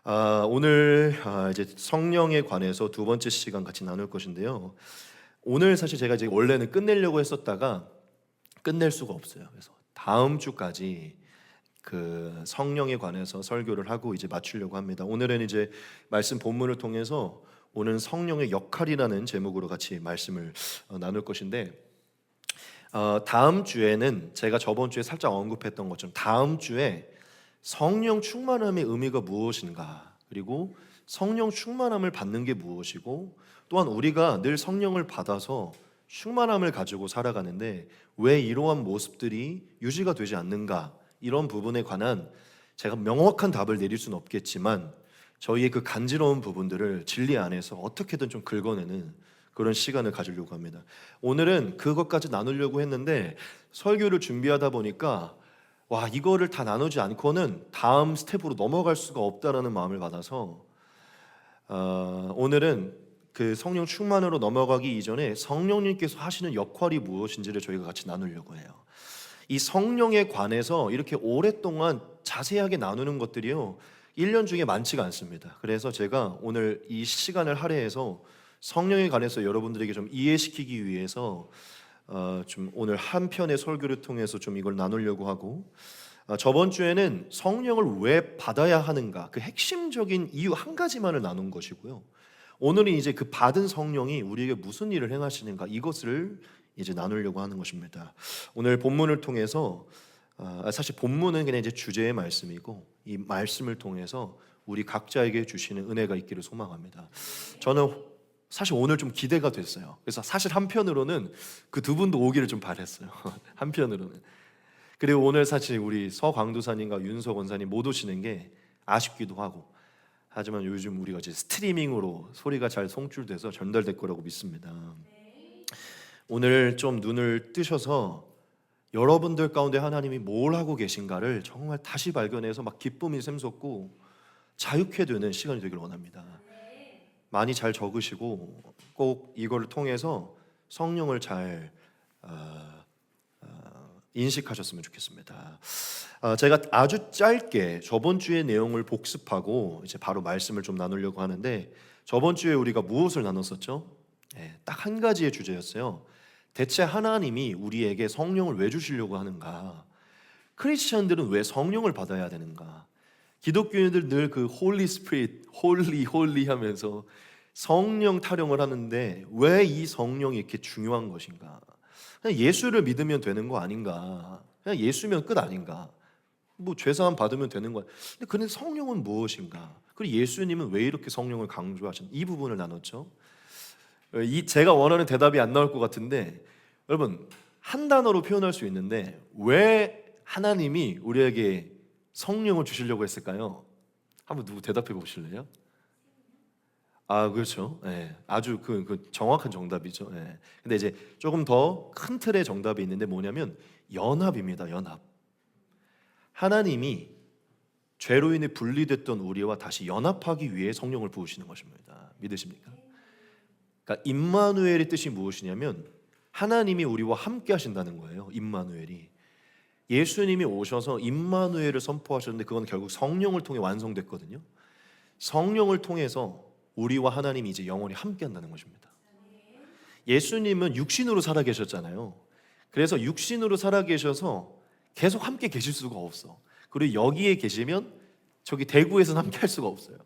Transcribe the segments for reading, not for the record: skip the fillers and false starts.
오늘 이제 성령에 관해서 두 번째 시간 같이 나눌 것인데요. 오늘 사실 제가 이제 원래는 끝내려고 했었다가 끝낼 수가 없어요. 그래서 다음 주까지 그 성령에 관해서 설교를 하고 이제 마치려고 합니다. 오늘은 이제 말씀 본문을 통해서 오늘 성령의 역할이라는 제목으로 같이 말씀을 나눌 것인데, 다음 주에는 제가 저번 주에 살짝 언급했던 것처럼 다음 주에 성령 충만함의 의미가 무엇인가, 그리고 성령 충만함을 받는 게 무엇이고, 또한 우리가 늘 성령을 받아서 충만함을 가지고 살아가는데 왜 이러한 모습들이 유지가 되지 않는가, 이런 부분에 관한 제가 명확한 답을 내릴 수는 없겠지만 저희의 그 간지러운 부분들을 진리 안에서 어떻게든 좀 긁어내는 그런 시간을 가지려고 합니다. 오늘은 그것까지 나누려고 했는데 설교를 준비하다 보니까 이거를 다 나누지 않고는 다음 스텝으로 넘어갈 수가 없다라는 마음을 받아서 오늘은 그 성령 충만으로 넘어가기 이전에 성령님께서 하시는 역할이 무엇인지를 저희가 같이 나누려고 해요. 이 성령에 관해서 이렇게 오랫동안 자세하게 나누는 것들이요, 1년 중에 많지가 않습니다. 그래서 제가 오늘 이 시간을 할애해서 성령에 관해서 여러분들에게 좀 이해시키기 위해서 좀 오늘 한 편의 설교를 통해서 좀 이걸 나누려고 하고, 저번 주에는 성령을 왜 받아야 하는가, 그 핵심적인 이유 한 가지만을 나눈 것이고요. 오늘은 이제 그 받은 성령이 우리에게 무슨 일을 행하시는가, 이것을 이제 나누려고 하는 것입니다. 오늘 본문을 통해서 사실 본문은 그냥 이제 주제의 말씀이고, 이 말씀을 통해서 우리 각자에게 주시는 은혜가 있기를 소망합니다. 저는 사실 오늘 좀 기대가 됐어요. 그래서 사실 한편으로는 그 두 분도 오기를 좀 바랬어요. 한편으로는. 그리고 오늘 사실 우리 서광두사님과 윤석 원사님 못 오시는 게 아쉽기도 하고, 하지만 요즘 우리가 이제 스트리밍으로 소리가 잘 송출돼서 전달될 거라고 믿습니다. 오늘 좀 눈을 뜨셔서 여러분들 가운데 하나님이 뭘 하고 계신가를 정말 다시 발견해서 막 기쁨이 샘솟고 자유케 되는 시간이 되길 원합니다. 많이 잘 적으시고 꼭 이걸 통해서 성령을 잘 인식하셨으면 좋겠습니다. 제가 아주 짧게 저번 주의 내용을 복습하고 이제 바로 말씀을 좀 나누려고 하는데, 저번 주에 우리가 무엇을 나눴었죠? 딱 한 가지의 주제였어요. 대체 하나님이 우리에게 성령을 왜 주시려고 하는가? 크리스천들은 왜 성령을 받아야 되는가? 기독교인들 늘 그 홀리 스피릿, 홀리 하면서 성령 타령을 하는데 왜 이 성령이 이렇게 중요한 것인가? 그냥 예수를 믿으면 되는 거 아닌가? 그냥 예수면 끝 아닌가? 뭐 죄사함 받으면 되는 거야. 근데 성령은 무엇인가? 그리고 예수님은 왜 이렇게 성령을 강조하신? 이 부분을 나눴죠. 제가 원하는 대답이 안 나올 것 같은데, 여러분 한 단어로 표현할 수 있는데 왜 하나님이 우리에게 성령을 주시려고 했을까요? 한번 누구 대답해 보실래요? 그렇죠. 아주 그 정확한 정답이죠. 근데 이제 조금 더 큰 틀의 정답이 있는데 뭐냐면 연합입니다. 연합. 하나님이 죄로 인해 분리됐던 우리와 다시 연합하기 위해 성령을 부으시는 것입니다. 믿으십니까? 그러니까 임마누엘의 뜻이 무엇이냐면 하나님이 우리와 함께 하신다는 거예요. 임마누엘이. 예수님이 오셔서 임마누엘을 선포하셨는데 그건 결국 성령을 통해 완성됐거든요. 성령을 통해서 우리와 하나님이 이제 영원히 함께 한다는 것입니다. 예수님은 육신으로 살아 계셨잖아요. 그래서 육신으로 살아 계셔서 계속 함께 계실 수가 없어. 그리고 여기에 계시면 저기 대구에서는 함께 할 수가 없어요.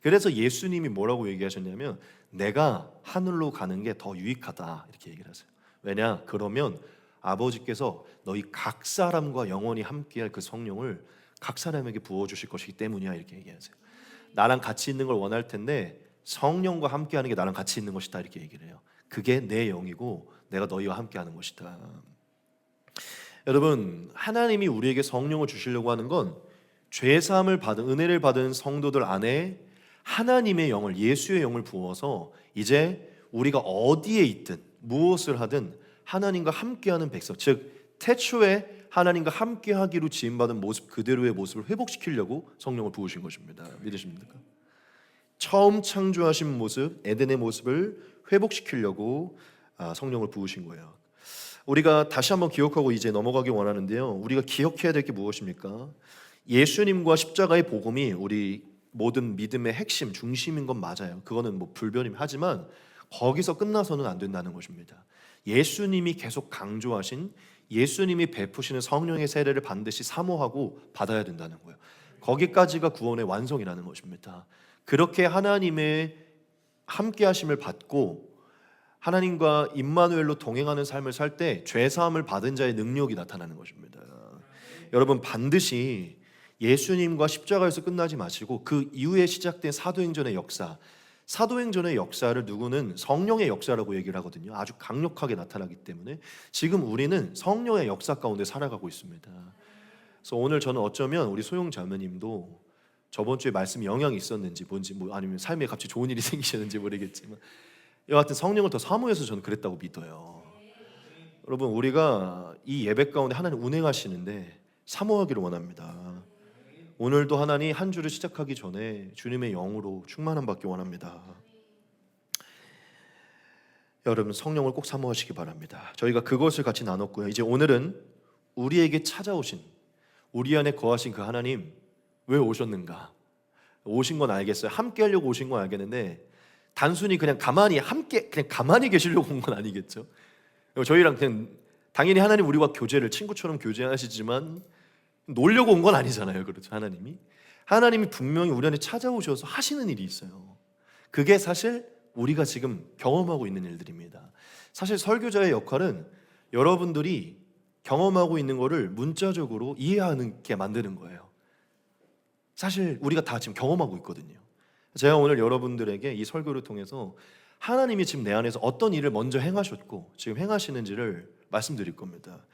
그래서 예수님이 뭐라고 얘기하셨냐면 내가 하늘로 가는 게 더 유익하다, 이렇게 얘기를 하세요. 왜냐? 그러면 아버지께서 너희 각 사람과 영원히 함께할 그 성령을 각 사람에게 부어주실 것이기 때문이야, 이렇게 얘기하세요. 나랑 같이 있는 걸 원할 텐데 성령과 함께하는 게 나랑 같이 있는 것이다, 이렇게 얘기를 해요. 그게 내 영이고 내가 너희와 함께하는 것이다. 여러분, 하나님이 우리에게 성령을 주시려고 하는 건 죄사함을 받은, 은혜를 받은 성도들 안에 하나님의 영을, 예수의 영을 부어서 이제 우리가 어디에 있든 무엇을 하든 하나님과 함께하는 백성, 즉 태초에 하나님과 함께하기로 지음받은 모습 그대로의 모습을 회복시키려고 성령을 부으신 것입니다. 믿으십니까? 처음 창조하신 모습, 에덴의 모습을 회복시키려고 성령을 부으신 거예요. 우리가 다시 한번 기억하고 이제 넘어가기 원하는데요, 우리가 기억해야 될 게 무엇입니까? 예수님과 십자가의 복음이 우리 모든 믿음의 핵심, 중심인 건 맞아요. 그거는 뭐 불변임 하지만 거기서 끝나서는 안 된다는 것입니다. 예수님이 계속 강조하신 예수님이 베푸시는 성령의 세례를 반드시 사모하고 받아야 된다는 거예요. 거기까지가 구원의 완성이라는 것입니다. 그렇게 하나님의 함께 하심을 받고 하나님과 임마누엘로 동행하는 삶을 살 때 죄사함을 받은 자의 능력이 나타나는 것입니다. 여러분 반드시 예수님과 십자가에서 끝나지 마시고 그 이후에 시작된 사도행전의 역사, 사도행전의 역사를 누구는 성령의 역사라고 얘기를 하거든요. 아주 강력하게 나타나기 때문에 지금 우리는 성령의 역사 가운데 살아가고 있습니다. 그래서 오늘 저는 어쩌면 우리 소영 자매님도 저번 주에 말씀이 영향이 있었는지 뭔지 아니면 삶에 갑자기 좋은 일이 생기셨는지 모르겠지만 여하튼 성령을 더 사모해서 저는 그랬다고 믿어요. 여러분 우리가 이 예배 가운데 하나님 운행하시는데 사모하기를 원합니다. 오늘도 하나님 한 주를 시작하기 전에 주님의 영으로 충만함 받기 원합니다. 여러분 성령을 꼭 사모하시기 바랍니다. 저희가 그것을 같이 나눴고요. 이제 오늘은 우리에게 찾아오신 우리 안에 거하신 그 하나님 왜 오셨는가? 오신 건 알겠어요. 함께 하려고 오신 건 알겠는데 단순히 그냥 가만히 계시려고 온 건 아니겠죠. 저희랑 그냥 당연히 하나님 우리와 교제를 친구처럼 교제하시지만 놀려고 온 건 아니잖아요. 그렇죠. 하나님이 분명히 우리 안에 찾아오셔서 하시는 일이 있어요. 그게 사실 우리가 지금 경험하고 있는 일들입니다. 사실 설교자의 역할은 여러분들이 경험하고 있는 거를 문자적으로 이해하게 만드는 거예요. 사실 우리가 다 지금 경험하고 있거든요. 제가 오늘 여러분들에게 이 설교를 통해서 하나님이 지금 내 안에서 어떤 일을 먼저 행하셨고 지금 행하시는지를 말씀드릴 겁니다.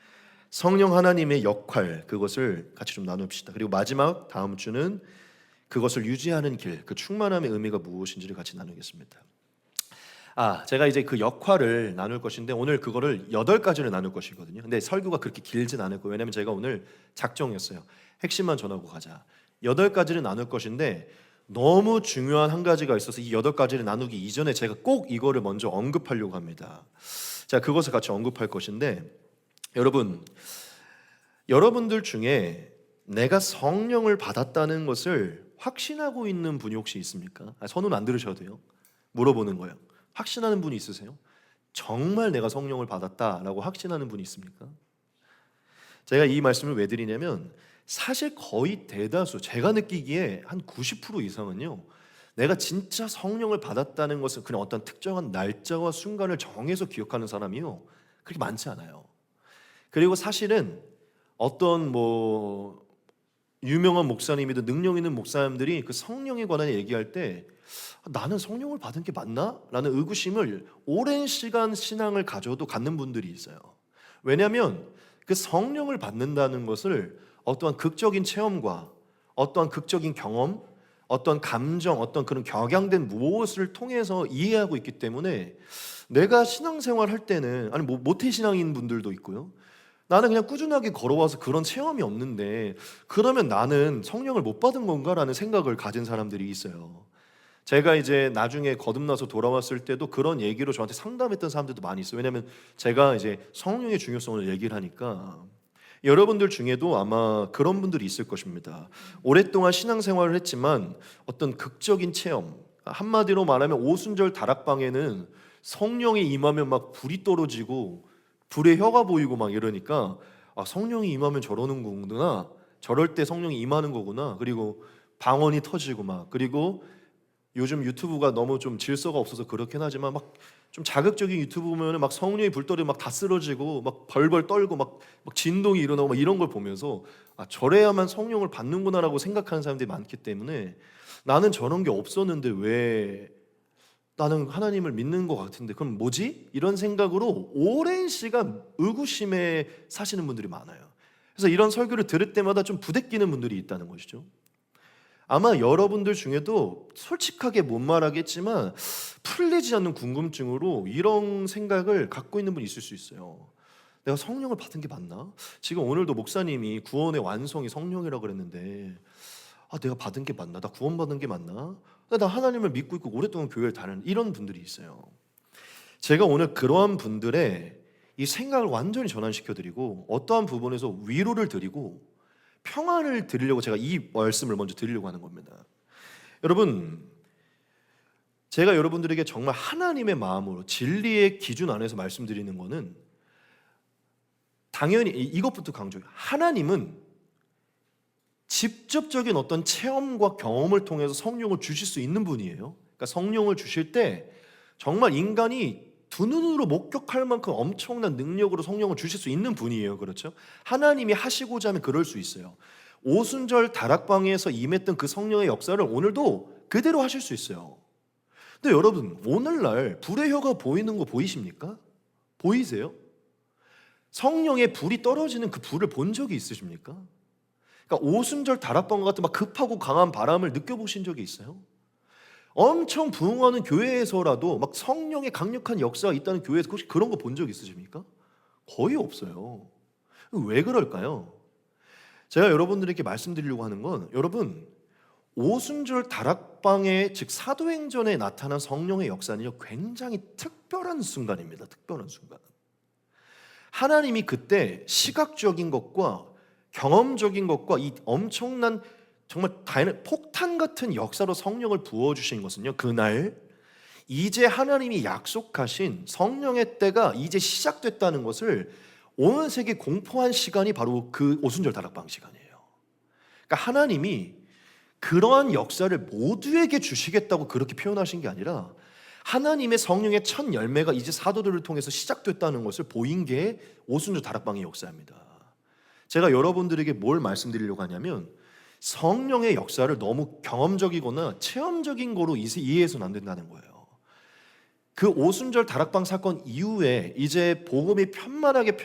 성령 하나님의 역할, 그것을 같이 좀 나눕시다. 그리고 마지막 다음 주는 그것을 유지하는 길, 그 충만함의 의미가 무엇인지를 같이 나누겠습니다. 제가 이제 그 역할을 나눌 것인데 오늘 그거를 8가지를 나눌 것이거든요. 근데 설교가 그렇게 길진 않을 거예요. 왜냐면 제가 오늘 작정했어요. 핵심만 전하고 가자. 8가지를 나눌 것인데 너무 중요한 한 가지가 있어서 이 8가지를 나누기 이전에 제가 꼭 이거를 먼저 언급하려고 합니다. 자, 그것을 같이 언급할 것인데 여러분들 중에 내가 성령을 받았다는 것을 확신하고 있는 분이 혹시 있습니까? 선언 안 들으셔도 돼요. 물어보는 거예요. 확신하는 분이 있으세요? 정말 내가 성령을 받았다라고 확신하는 분이 있습니까? 제가 이 말씀을 왜 드리냐면 사실 거의 대다수 제가 느끼기에 한 90% 이상은요 내가 진짜 성령을 받았다는 것은 그냥 어떤 특정한 날짜와 순간을 정해서 기억하는 사람이요 그렇게 많지 않아요. 그리고 사실은 어떤 유명한 목사님이든 능력 있는 목사님들이 그 성령에 관한 얘기할 때 나는 성령을 받은 게 맞나? 라는 의구심을 오랜 시간 신앙을 가져도 갖는 분들이 있어요. 왜냐하면 그 성령을 받는다는 것을 어떠한 극적인 체험과 어떠한 극적인 경험, 어떤 감정, 어떤 그런 격양된 무엇을 통해서 이해하고 있기 때문에 내가 신앙생활 할 때는 모태신앙인 분들도 있고요. 나는 그냥 꾸준하게 걸어와서 그런 체험이 없는데 그러면 나는 성령을 못 받은 건가라는 생각을 가진 사람들이 있어요. 제가 이제 나중에 거듭나서 돌아왔을 때도 그런 얘기로 저한테 상담했던 사람들도 많이 있어요. 왜냐하면 제가 이제 성령의 중요성을 얘기를 하니까 여러분들 중에도 아마 그런 분들이 있을 것입니다. 오랫동안 신앙생활을 했지만 어떤 극적인 체험, 한마디로 말하면 오순절 다락방에는 성령이 임하면 막 불이 떨어지고 불의 혀가 보이고 막 이러니까 성령이 임하면 저러는 거구나, 저럴 때 성령이 임하는 거구나. 그리고 방언이 터지고 그리고 요즘 유튜브가 너무 좀 질서가 없어서 그렇긴 하지만 막 좀 자극적인 유튜브 보면은 막 성령의 불떨이 막 다 쓰러지고 막 벌벌 떨고 막 진동이 일어나고 막 이런 걸 보면서 저래야만 성령을 받는구나라고 생각하는 사람들이 많기 때문에 나는 저런 게 없었는데 왜 나는 하나님을 믿는 것 같은데 그럼 뭐지? 이런 생각으로 오랜 시간 의구심에 사시는 분들이 많아요. 그래서 이런 설교를 들을 때마다 좀 부대끼는 분들이 있다는 것이죠. 아마 여러분들 중에도 솔직하게 못 말하겠지만 풀리지 않는 궁금증으로 이런 생각을 갖고 있는 분이 있을 수 있어요. 내가 성령을 받은 게 맞나? 지금 오늘도 목사님이 구원의 완성이 성령이라고 그랬는데 내가 받은 게 맞나? 나 구원받은 게 맞나? 나 하나님을 믿고 있고 오랫동안 교회를 다니는 이런 분들이 있어요. 제가 오늘 그러한 분들의 이 생각을 완전히 전환시켜드리고 어떠한 부분에서 위로를 드리고 평안을 드리려고 제가 이 말씀을 먼저 드리려고 하는 겁니다. 여러분, 제가 여러분들에게 정말 하나님의 마음으로 진리의 기준 안에서 말씀드리는 거는 당연히 이것부터 강조해요. 하나님은 직접적인 어떤 체험과 경험을 통해서 성령을 주실 수 있는 분이에요. 그러니까 성령을 주실 때 정말 인간이 두 눈으로 목격할 만큼 엄청난 능력으로 성령을 주실 수 있는 분이에요. 그렇죠? 하나님이 하시고자 하면 그럴 수 있어요. 오순절 다락방에서 임했던 그 성령의 역사를 오늘도 그대로 하실 수 있어요. 근데 여러분, 오늘날 불의 혀가 보이는 거 보이십니까? 보이세요? 성령의 불이 떨어지는 그 불을 본 적이 있으십니까? 그러니까 오순절 다락방과 같은 막 급하고 강한 바람을 느껴보신 적이 있어요? 엄청 부흥하는 교회에서라도 막 성령의 강력한 역사가 있다는 교회에서 혹시 그런 거 본 적 있으십니까? 거의 없어요. 왜 그럴까요? 제가 여러분들에게 말씀드리려고 하는 건, 여러분, 오순절 다락방에 즉 사도행전에 나타난 성령의 역사는요, 굉장히 특별한 순간입니다. 특별한 순간. 하나님이 그때 시각적인 것과 경험적인 것과 이 엄청난 정말 폭탄 같은 역사로 성령을 부어주신 것은요, 그날 이제 하나님이 약속하신 성령의 때가 이제 시작됐다는 것을 온 세계 공포한 시간이 바로 그 오순절 다락방 시간이에요. 그러니까 하나님이 그러한 역사를 모두에게 주시겠다고 그렇게 표현하신 게 아니라 하나님의 성령의 첫 열매가 이제 사도들을 통해서 시작됐다는 것을 보인 게 오순절 다락방의 역사입니다. 제가 여러분들에게 뭘 말씀드리려고 하냐면, 성령의 역사를 너무 경험적이거나 체험적인 거로 이해해서는 안 된다는 거예요. 그 오순절 다락방 사건 이후에 이제 복음이 편만하게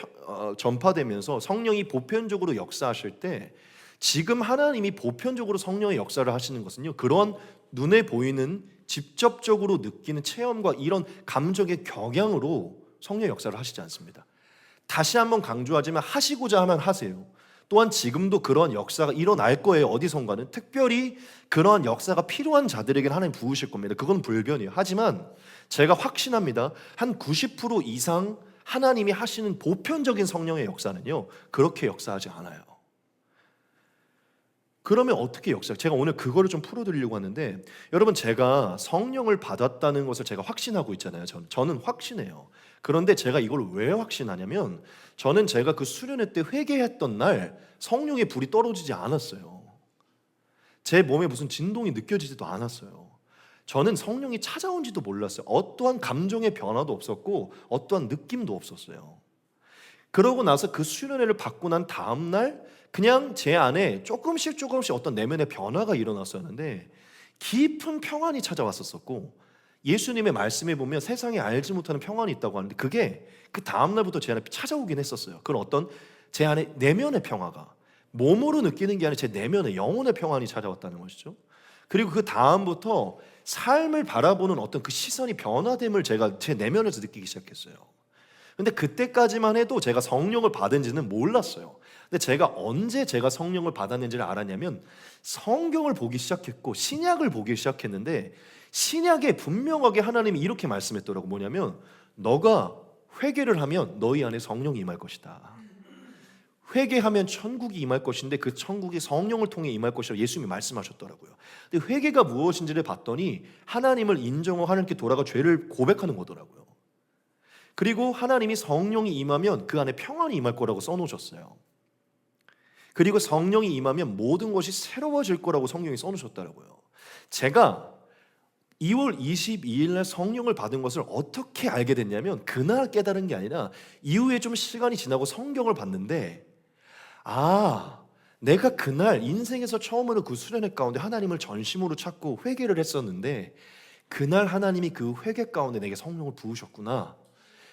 전파되면서 성령이 보편적으로 역사하실 때, 지금 하나님이 보편적으로 성령의 역사를 하시는 것은요, 그런 눈에 보이는 직접적으로 느끼는 체험과 이런 감정의 경향으로 성령의 역사를 하시지 않습니다. 다시 한번 강조하지만 하시고자 하면 하세요. 또한 지금도 그런 역사가 일어날 거예요. 어디선가는. 특별히 그러한 역사가 필요한 자들에게는 하나님 부으실 겁니다. 그건 불변이에요. 하지만 제가 확신합니다. 한 90% 이상 하나님이 하시는 보편적인 성령의 역사는요, 그렇게 역사하지 않아요. 그러면 어떻게 역사? 제가 오늘 그거를 좀 풀어드리려고 하는데, 여러분, 제가 성령을 받았다는 것을 제가 확신하고 있잖아요. 저는 확신해요. 그런데 제가 이걸 왜 확신하냐면, 저는 제가 그 수련회 때 회개했던 날 성령의 불이 떨어지지 않았어요. 제 몸에 무슨 진동이 느껴지지도 않았어요. 저는 성령이 찾아온지도 몰랐어요. 어떠한 감정의 변화도 없었고 어떠한 느낌도 없었어요. 그러고 나서 그 수련회를 받고 난 다음 날 그냥 제 안에 조금씩 어떤 내면의 변화가 일어났었는데, 깊은 평안이 찾아왔었고, 예수님의 말씀에 보면 세상에 알지 못하는 평안이 있다고 하는데, 그게 그 다음 날부터 제 안에 찾아오긴 했었어요. 그런 어떤 제 안에 내면의 평화가 몸으로 느끼는 게 아니라 제 내면의 영혼의 평안이 찾아왔다는 것이죠. 그리고 그 다음부터 삶을 바라보는 어떤 그 시선이 변화됨을 제가 제 내면에서 느끼기 시작했어요. 근데 그때까지만 해도 제가 성령을 받은지는 몰랐어요. 근데 제가 언제 제가 성령을 받았는지를 알았냐면, 성경을 보기 시작했고 신약을 보기 시작했는데, 신약에 분명하게 하나님이 이렇게 말씀했더라고. 뭐냐면, 너가 회개를 하면 너희 안에 성령이 임할 것이다. 회개하면 천국이 임할 것인데 그 천국이 성령을 통해 임할 것이라고 예수님이 말씀하셨더라고요. 근데 회개가 무엇인지를 봤더니 하나님을 인정하고 하나님께 돌아가 죄를 고백하는 거더라고요. 그리고 하나님이 성령이 임하면 그 안에 평안이 임할 거라고 써놓으셨어요. 그리고 성령이 임하면 모든 것이 새로워질 거라고 성령이 써놓으셨더라고요. 제가 2월 22일 날 성령을 받은 것을 어떻게 알게 됐냐면, 그날 깨달은 게 아니라 이후에 좀 시간이 지나고 성경을 봤는데, 내가 그날 인생에서 처음으로 그 수련회 가운데 하나님을 전심으로 찾고 회개를 했었는데, 그날 하나님이 그 회개 가운데 내게 성령을 부으셨구나.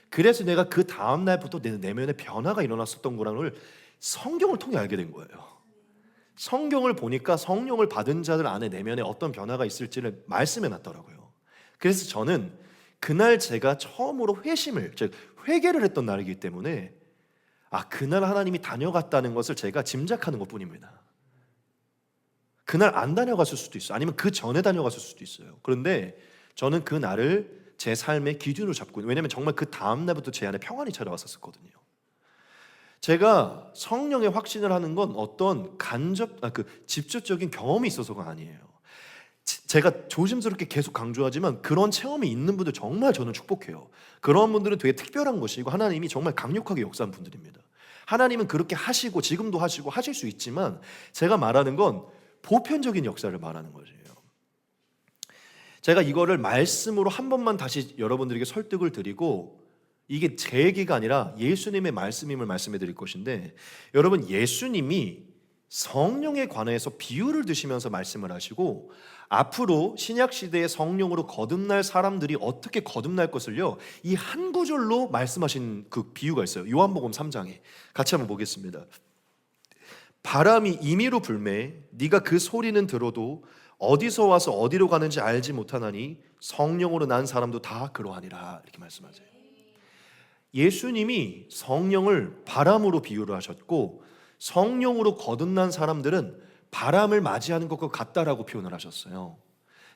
그래서 내가 그 다음 날부터 내 내면에 변화가 일어났었던 거라는 걸 성경을 통해 알게 된 거예요. 성경을 보니까 성령을 받은 자들 안에 내면에 어떤 변화가 있을지를 말씀해 놨더라고요. 그래서 저는 그날 제가 처음으로 회개를 했던 날이기 때문에 그날 하나님이 다녀갔다는 것을 제가 짐작하는 것뿐입니다. 그날 안 다녀갔을 수도 있어요. 아니면 그 전에 다녀갔을 수도 있어요. 그런데 저는 그 날을 제 삶의 기준으로 잡고, 왜냐하면 정말 그 다음 날부터 제 안에 평안이 찾아왔었거든요. 제가 성령의 확신을 하는 건 어떤 직접적인 경험이 있어서가 아니에요. 제가 조심스럽게 계속 강조하지만 그런 체험이 있는 분들 정말 저는 축복해요. 그런 분들은 되게 특별한 것이고 하나님이 정말 강력하게 역사한 분들입니다. 하나님은 그렇게 하시고 지금도 하시고 하실 수 있지만 제가 말하는 건 보편적인 역사를 말하는 거예요. 제가 이거를 말씀으로 한 번만 다시 여러분들에게 설득을 드리고, 이게 제 얘기가 아니라 예수님의 말씀임을 말씀해 드릴 것인데, 여러분, 예수님이 성령에 관해서 비유를 드시면서 말씀을 하시고 앞으로 신약 시대의 성령으로 거듭날 사람들이 어떻게 거듭날 것을요, 이 한 구절로 말씀하신 그 비유가 있어요. 요한복음 3장에 같이 한번 보겠습니다. 바람이 임의로 불매 네가 그 소리는 들어도 어디서 와서 어디로 가는지 알지 못하나니 성령으로 난 사람도 다 그러하니라, 이렇게 말씀하세요. 예수님이 성령을 바람으로 비유를 하셨고 성령으로 거듭난 사람들은 바람을 맞이하는 것과 같다라고 표현을 하셨어요.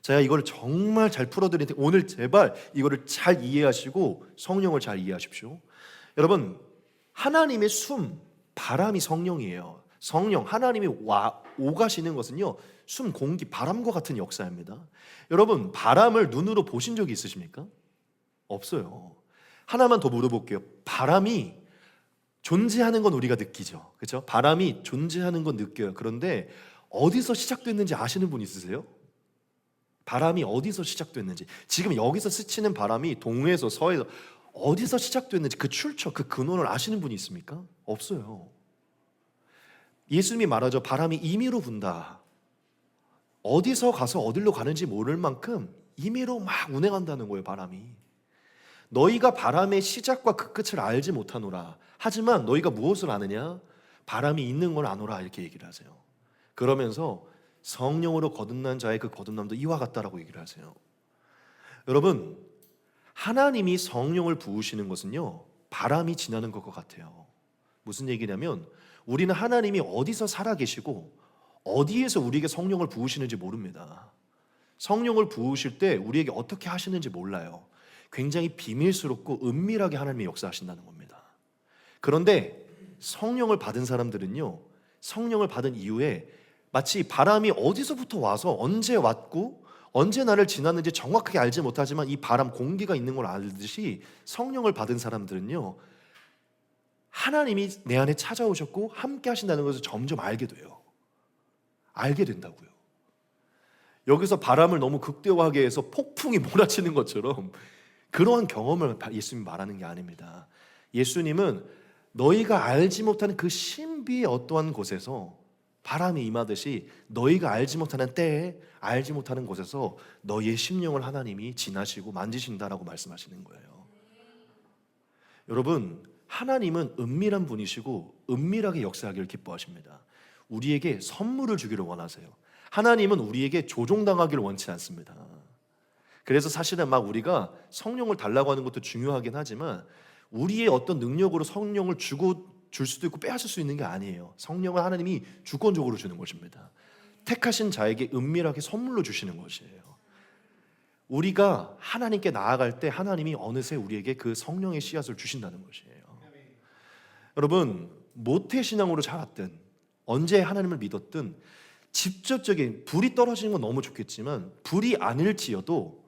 제가 이걸 정말 잘 풀어드릴 테니 오늘 제발 이거를 잘 이해하시고 성령을 잘 이해하십시오. 여러분, 하나님의 숨, 바람이 성령이에요. 성령, 하나님이 오가시는 것은요, 숨, 공기, 바람과 같은 역사입니다. 여러분, 바람을 눈으로 보신 적이 있으십니까? 없어요. 하나만 더 물어볼게요. 바람이 존재하는 건 우리가 느끼죠. 그렇죠? 바람이 존재하는 건 느껴요. 그런데 어디서 시작됐는지 아시는 분 있으세요? 바람이 어디서 시작됐는지, 지금 여기서 스치는 바람이 동에서 서에서 어디서 시작됐는지 그 출처, 그 근원을 아시는 분이 있습니까? 없어요. 예수님이 말하죠. 바람이 임의로 분다. 어디서 가서 어디로 가는지 모를 만큼 임의로 막 운행한다는 거예요. 바람이. 너희가 바람의 시작과 그 끝을 알지 못하노라. 하지만 너희가 무엇을 아느냐? 바람이 있는 걸 아노라, 이렇게 얘기를 하세요. 그러면서 성령으로 거듭난 자의 그 거듭남도 이와 같다라고 얘기를 하세요. 여러분, 하나님이 성령을 부으시는 것은요, 바람이 지나는 것과 같아요. 무슨 얘기냐면 우리는 하나님이 어디서 살아계시고 어디에서 우리에게 성령을 부으시는지 모릅니다. 성령을 부으실 때 우리에게 어떻게 하시는지 몰라요. 굉장히 비밀스럽고 은밀하게 하나님이 역사하신다는 겁니다. 그런데 성령을 받은 사람들은요, 성령을 받은 이후에 마치 바람이 어디서부터 와서 언제 왔고 언제 나를 지났는지 정확하게 알지 못하지만 이 바람, 공기가 있는 걸 알듯이 성령을 받은 사람들은요, 하나님이 내 안에 찾아오셨고 함께 하신다는 것을 점점 알게 돼요. 알게 된다고요. 여기서 바람을 너무 극대화하게 해서 폭풍이 몰아치는 것처럼 그러한 경험을 예수님이 말하는 게 아닙니다. 예수님은 너희가 알지 못하는 그 신비의 어떠한 곳에서 바람이 임하듯이 너희가 알지 못하는 때에 알지 못하는 곳에서 너희의 심령을 하나님이 지나시고 만지신다라고 말씀하시는 거예요. 여러분, 하나님은 은밀한 분이시고 은밀하게 역사하기를 기뻐하십니다. 우리에게 선물을 주기를 원하세요. 하나님은 우리에게 조종당하기를 원치 않습니다. 그래서 사실은 막 우리가 성령을 달라고 하는 것도 중요하긴 하지만 우리의 어떤 능력으로 성령을 줄 수도 있고 빼앗을 수 있는 게 아니에요. 성령을 하나님이 주권적으로 주는 것입니다. 택하신 자에게 은밀하게 선물로 주시는 것이에요. 우리가 하나님께 나아갈 때 하나님이 어느새 우리에게 그 성령의 씨앗을 주신다는 것이에요. 여러분, 모태신앙으로 자랐든 언제 하나님을 믿었든 직접적인 불이 떨어지는 건 너무 좋겠지만 불이 아닐지어도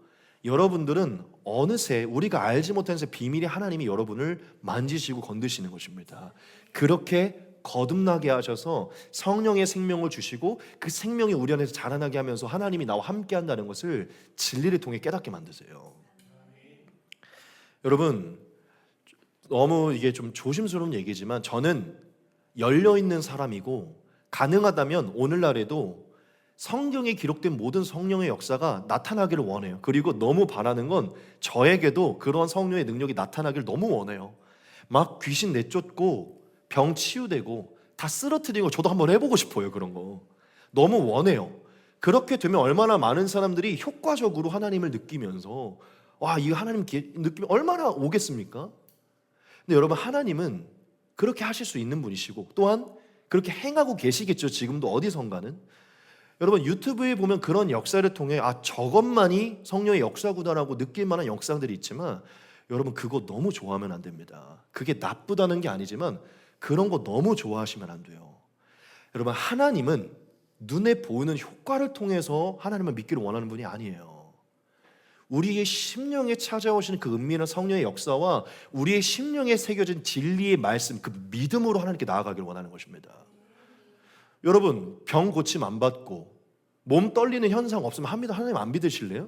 여러분들은 어느새 우리가 알지 못한 새 비밀의 하나님이 여러분을 만지시고 건드시는 것입니다. 그렇게 거듭나게 하셔서 성령의 생명을 주시고 그 생명이 우리 안에서 자라나게 하면서 하나님이 나와 함께 한다는 것을 진리를 통해 깨닫게 만드세요. 여러분, 너무 이게 좀 조심스러운 얘기지만 저는 열려있는 사람이고 가능하다면 오늘날에도 성경에 기록된 모든 성령의 역사가 나타나기를 원해요. 그리고 너무 바라는 건 저에게도 그런 성령의 능력이 나타나기를 너무 원해요. 막 귀신 내쫓고 병 치유되고 다 쓰러뜨리고 저도 한번 해보고 싶어요. 그런 거 너무 원해요. 그렇게 되면 얼마나 많은 사람들이 효과적으로 하나님을 느끼면서 와, 이 하나님 느낌이 얼마나 오겠습니까? 근데 여러분, 하나님은 그렇게 하실 수 있는 분이시고 또한 그렇게 행하고 계시겠죠. 지금도 어디선가는. 여러분, 유튜브에 보면 그런 역사를 통해 아, 저것만이 성령의 역사구나라고 느낄 만한 역사들이 있지만 여러분, 그거 너무 좋아하면 안 됩니다. 그게 나쁘다는 게 아니지만 그런 거 너무 좋아하시면 안 돼요. 여러분, 하나님은 눈에 보이는 효과를 통해서 하나님을 믿기를 원하는 분이 아니에요. 우리의 심령에 찾아오시는 그 은밀한 성령의 역사와 우리의 심령에 새겨진 진리의 말씀, 그 믿음으로 하나님께 나아가기를 원하는 것입니다. 여러분, 병 고침 안 받고 몸 떨리는 현상 없으면 합니다. 하나님 안 믿으실래요?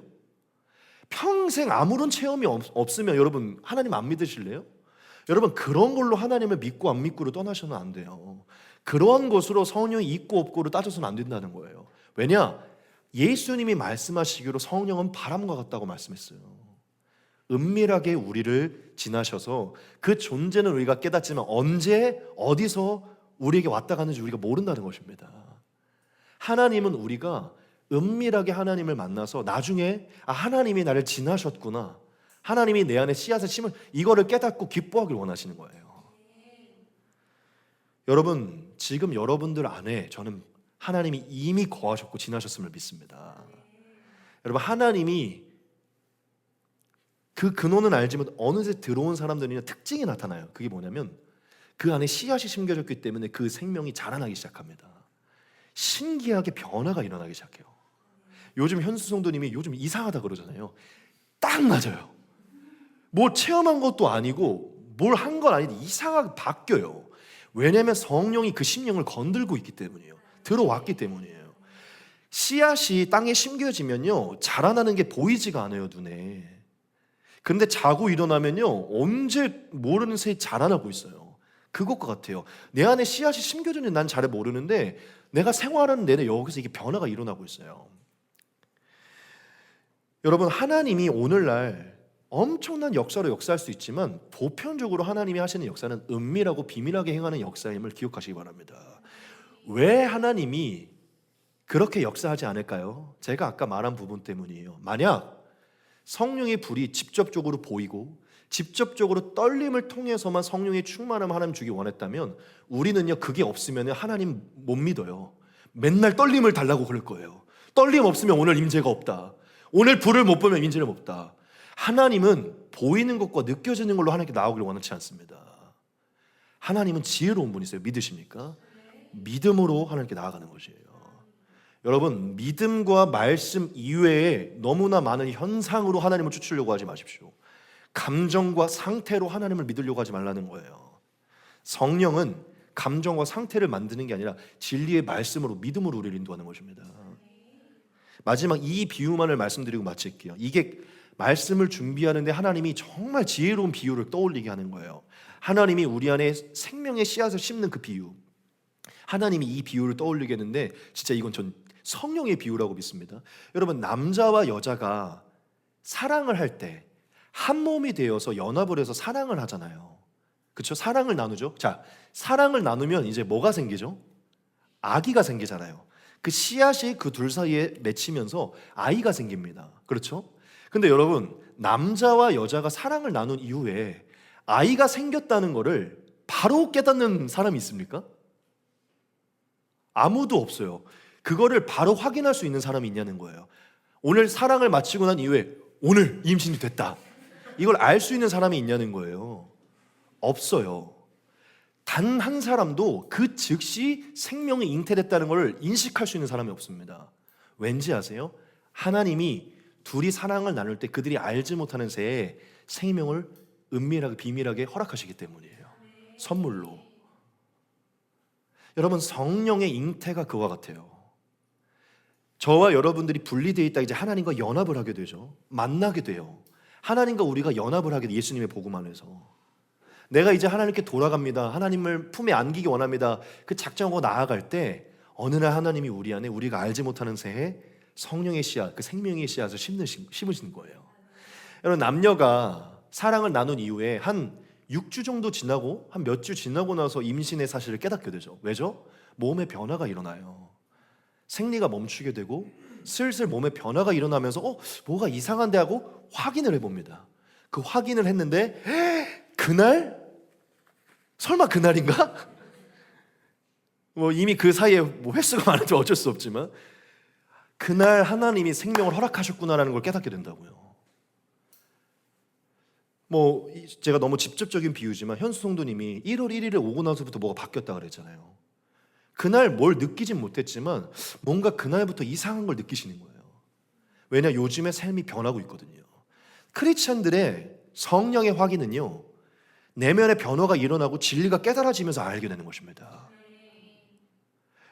평생 아무런 체험이 없으면 여러분 하나님 안 믿으실래요? 여러분, 그런 걸로 하나님을 믿고 안 믿고로 떠나셔는 안 돼요. 그러한 것으로 성령이 있고 없고로 따져서는 안 된다는 거예요. 왜냐? 예수님이 말씀하시기로 성령은 바람과 같다고 말씀했어요. 은밀하게 우리를 지나셔서 그 존재는 우리가 깨닫지만 언제 어디서 우리에게 왔다 갔는지 우리가 모른다는 것입니다. 하나님은 우리가 은밀하게 하나님을 만나서 나중에 하나님이 나를 지나셨구나, 하나님이 내 안에 씨앗을 심은 이거를 깨닫고 기뻐하길 원하시는 거예요. 여러분, 지금 여러분들 안에 저는 하나님이 이미 거하셨고 지나셨음을 믿습니다. 여러분, 하나님이 그 근원은 알지만 어느새 들어온 사람들이 특징이 나타나요. 그게 뭐냐면 그 안에 씨앗이 심겨졌기 때문에 그 생명이 자라나기 시작합니다. 신기하게 변화가 일어나기 시작해요. 요즘 현수 성도님이 요즘 이상하다 그러잖아요. 딱 맞아요. 뭐 체험한 것도 아니고 뭘 한 건 아닌데 이상하게 바뀌어요. 왜냐하면 성령이 그 심령을 건들고 있기 때문이에요. 들어왔기 때문이에요. 씨앗이 땅에 심겨지면요 자라나는 게 보이지가 않아요, 눈에. 그런데 자고 일어나면요 언제 모르는 새이 자라나고 있어요. 그것과 같아요. 내 안에 씨앗이 심겨졌는지 난 잘 모르는데 내가 생활하는 내내 여기서 이게 변화가 일어나고 있어요. 여러분, 하나님이 오늘날 엄청난 역사로 역사할 수 있지만 보편적으로 하나님이 하시는 역사는 은밀하고 비밀하게 행하는 역사임을 기억하시기 바랍니다. 왜 하나님이 그렇게 역사하지 않을까요? 제가 아까 말한 부분 때문이에요. 만약 성령의 불이 직접적으로 보이고 직접적으로 떨림을 통해서만 성령의 충만함을 하나님 주기 원했다면 우리는요 그게 없으면 하나님 못 믿어요. 맨날 떨림을 달라고 그럴 거예요. 떨림 없으면 오늘 임재가 없다. 오늘 불을 못 보면 임재가 없다. 하나님은 보이는 것과 느껴지는 걸로 하나님께 나오기를 원하지 않습니다. 하나님은 지혜로운 분이세요. 믿으십니까? 믿음으로 하나님께 나아가는 것이에요. 여러분, 믿음과 말씀 이외에 너무나 많은 현상으로 하나님을 쫓으려고 하지 마십시오. 감정과 상태로 하나님을 믿으려고 하지 말라는 거예요. 성령은 감정과 상태를 만드는 게 아니라 진리의 말씀으로 믿음으로 우리를 인도하는 것입니다. 마지막 이 비유만을 말씀드리고 마칠게요. 이게 말씀을 준비하는데 하나님이 정말 지혜로운 비유를 떠올리게 하는 거예요. 하나님이 우리 안에 생명의 씨앗을 심는 그 비유, 하나님이 이 비유를 떠올리게 했는데 진짜 이건 전 성령의 비유라고 믿습니다. 여러분, 남자와 여자가 사랑을 할 때 한 몸이 되어서 연합을 해서 사랑을 하잖아요. 그렇죠? 사랑을 나누죠. 자, 사랑을 나누면 이제 뭐가 생기죠? 아기가 생기잖아요. 그 씨앗이 그 둘 사이에 맺히면서 아이가 생깁니다. 그렇죠? 근데 여러분, 남자와 여자가 사랑을 나눈 이후에 아이가 생겼다는 거를 바로 깨닫는 사람이 있습니까? 아무도 없어요. 그거를 바로 확인할 수 있는 사람이 있냐는 거예요. 오늘 사랑을 마치고 난 이후에 오늘 임신이 됐다, 이걸 알 수 있는 사람이 있냐는 거예요. 없어요. 단 한 사람도 그 즉시 생명이 잉태됐다는 걸 인식할 수 있는 사람이 없습니다. 왠지 아세요? 하나님이 둘이 사랑을 나눌 때 그들이 알지 못하는 새에 생명을 은밀하게 비밀하게 허락하시기 때문이에요. 선물로. 여러분, 성령의 잉태가 그와 같아요. 저와 여러분들이 분리되어 있다 이제 하나님과 연합을 하게 되죠. 만나게 돼요. 하나님과 우리가 연합을 하게 돼. 예수님의 복음 안에서 내가 이제 하나님께 돌아갑니다, 하나님을 품에 안기기 원합니다, 그 작정하고 나아갈 때 어느 날 하나님이 우리 안에 우리가 알지 못하는 새에 성령의 씨앗, 그 생명의 씨앗을 심으신 거예요. 여러분, 남녀가 사랑을 나눈 이후에 한 6주 정도 지나고 한 몇 주 지나고 나서 임신의 사실을 깨닫게 되죠. 왜죠? 몸에 변화가 일어나요. 생리가 멈추게 되고 슬슬 몸에 변화가 일어나면서 뭐가 이상한데 하고 확인을 해봅니다. 그 확인을 했는데 그날? 설마 그날인가? 뭐 이미 그 사이에 뭐 횟수가 많은지 어쩔 수 없지만 그날 하나님이 생명을 허락하셨구나라는 걸 깨닫게 된다고요. 뭐 제가 너무 직접적인 비유지만 현수 성도님이 1월 1일에 오고 나서부터 뭐가 바뀌었다 그랬잖아요. 그날 뭘 느끼진 못했지만 뭔가 그날부터 이상한 걸 느끼시는 거예요. 왜냐, 요즘에 삶이 변하고 있거든요. 크리스찬들의 성령의 확인은요, 내면의 변화가 일어나고 진리가 깨달아지면서 알게 되는 것입니다.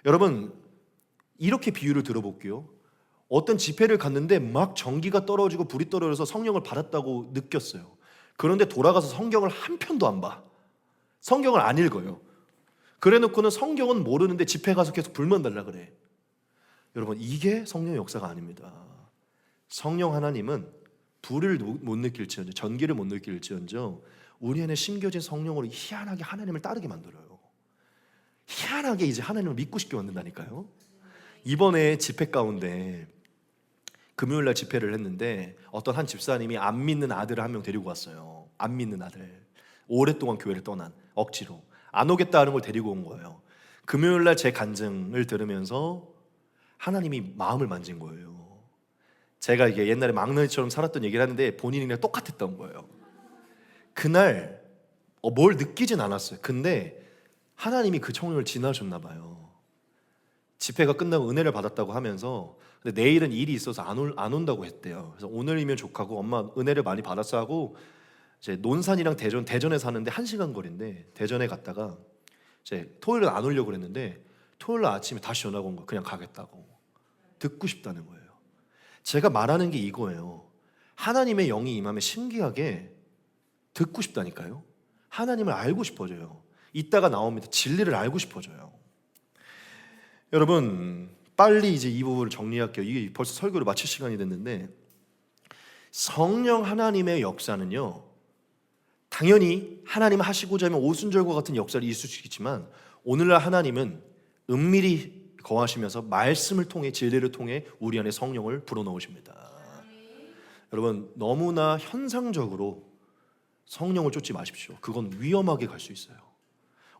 여러분, 이렇게 비유를 들어볼게요. 어떤 집회를 갔는데 막 전기가 떨어지고 불이 떨어져서 성령을 받았다고 느꼈어요. 그런데 돌아가서 성경을 한 편도 안 봐. 성경을 안 읽어요. 그래 놓고는 성경은 모르는데 집회 가서 계속 불만 달라 그래. 여러분, 이게 성령의 역사가 아닙니다. 성령 하나님은 불을 못 느낄지언정, 전기를 못 느낄지언정 우리 안에 심겨진 성령으로 희한하게 하나님을 따르게 만들어요. 희한하게 이제 하나님을 믿고 싶게 만든다니까요. 이번에 집회 가운데 금요일날 집회를 했는데 어떤 한 집사님이 안 믿는 아들을 한 명 데리고 왔어요. 안 믿는 아들, 오랫동안 교회를 떠난, 억지로 안 오겠다 하는 걸 데리고 온 거예요. 금요일날 제 간증을 들으면서 하나님이 마음을 만진 거예요. 제가 이게 옛날에 막내처럼 살았던 얘기를 하는데 본인이랑 똑같았던 거예요. 그날 뭘 느끼진 않았어요. 근데 하나님이 그 청년을 지나셨나 봐요. 집회가 끝나고 은혜를 받았다고 하면서, 근데 내일은 일이 있어서 안 온다고 했대요. 그래서 오늘이면 족하고 엄마 은혜를 많이 받았어 하고 이제 논산이랑 대전에 사는데 1시간 거리인데 대전에 갔다가 이제 토요일은 안 오려고 그랬는데 토요일 아침에 다시 전화가 온 거예요. 그냥 가겠다고. 듣고 싶다는 거예요. 제가 말하는 게 이거예요. 하나님의 영이 임하면 신기하게 듣고 싶다니까요. 하나님을 알고 싶어져요. 이따가 나옵니다. 진리를 알고 싶어져요. 여러분, 빨리 이제 이 부분을 정리할게요. 이게 벌써 설교를 마칠 시간이 됐는데, 성령 하나님의 역사는요, 당연히 하나님 하시고자 하면 오순절과 같은 역사를 있을 수 있지만 오늘날 하나님은 은밀히 거하시면서 말씀을 통해, 진리를 통해 우리 안에 성령을 불어넣으십니다. 여러분, 너무나 현상적으로 성령을 쫓지 마십시오. 그건 위험하게 갈 수 있어요.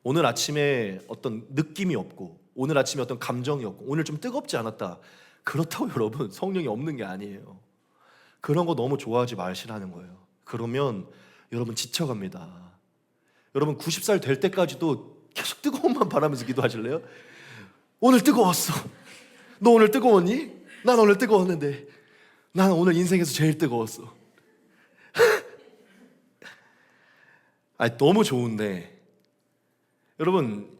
오늘 아침에 어떤 느낌이 없고, 오늘 아침에 어떤 감정이 없고, 오늘 좀 뜨겁지 않았다, 그렇다고 여러분 성령이 없는 게 아니에요. 그런 거 너무 좋아하지 마시라는 거예요. 그러면 여러분 지쳐갑니다. 여러분 90살 될 때까지도 계속 뜨거움만 바라면서 기도하실래요? 오늘 뜨거웠어. 너 오늘 뜨거웠니? 난 오늘 뜨거웠는데, 난 오늘 인생에서 제일 뜨거웠어. 너무 좋은데 여러분,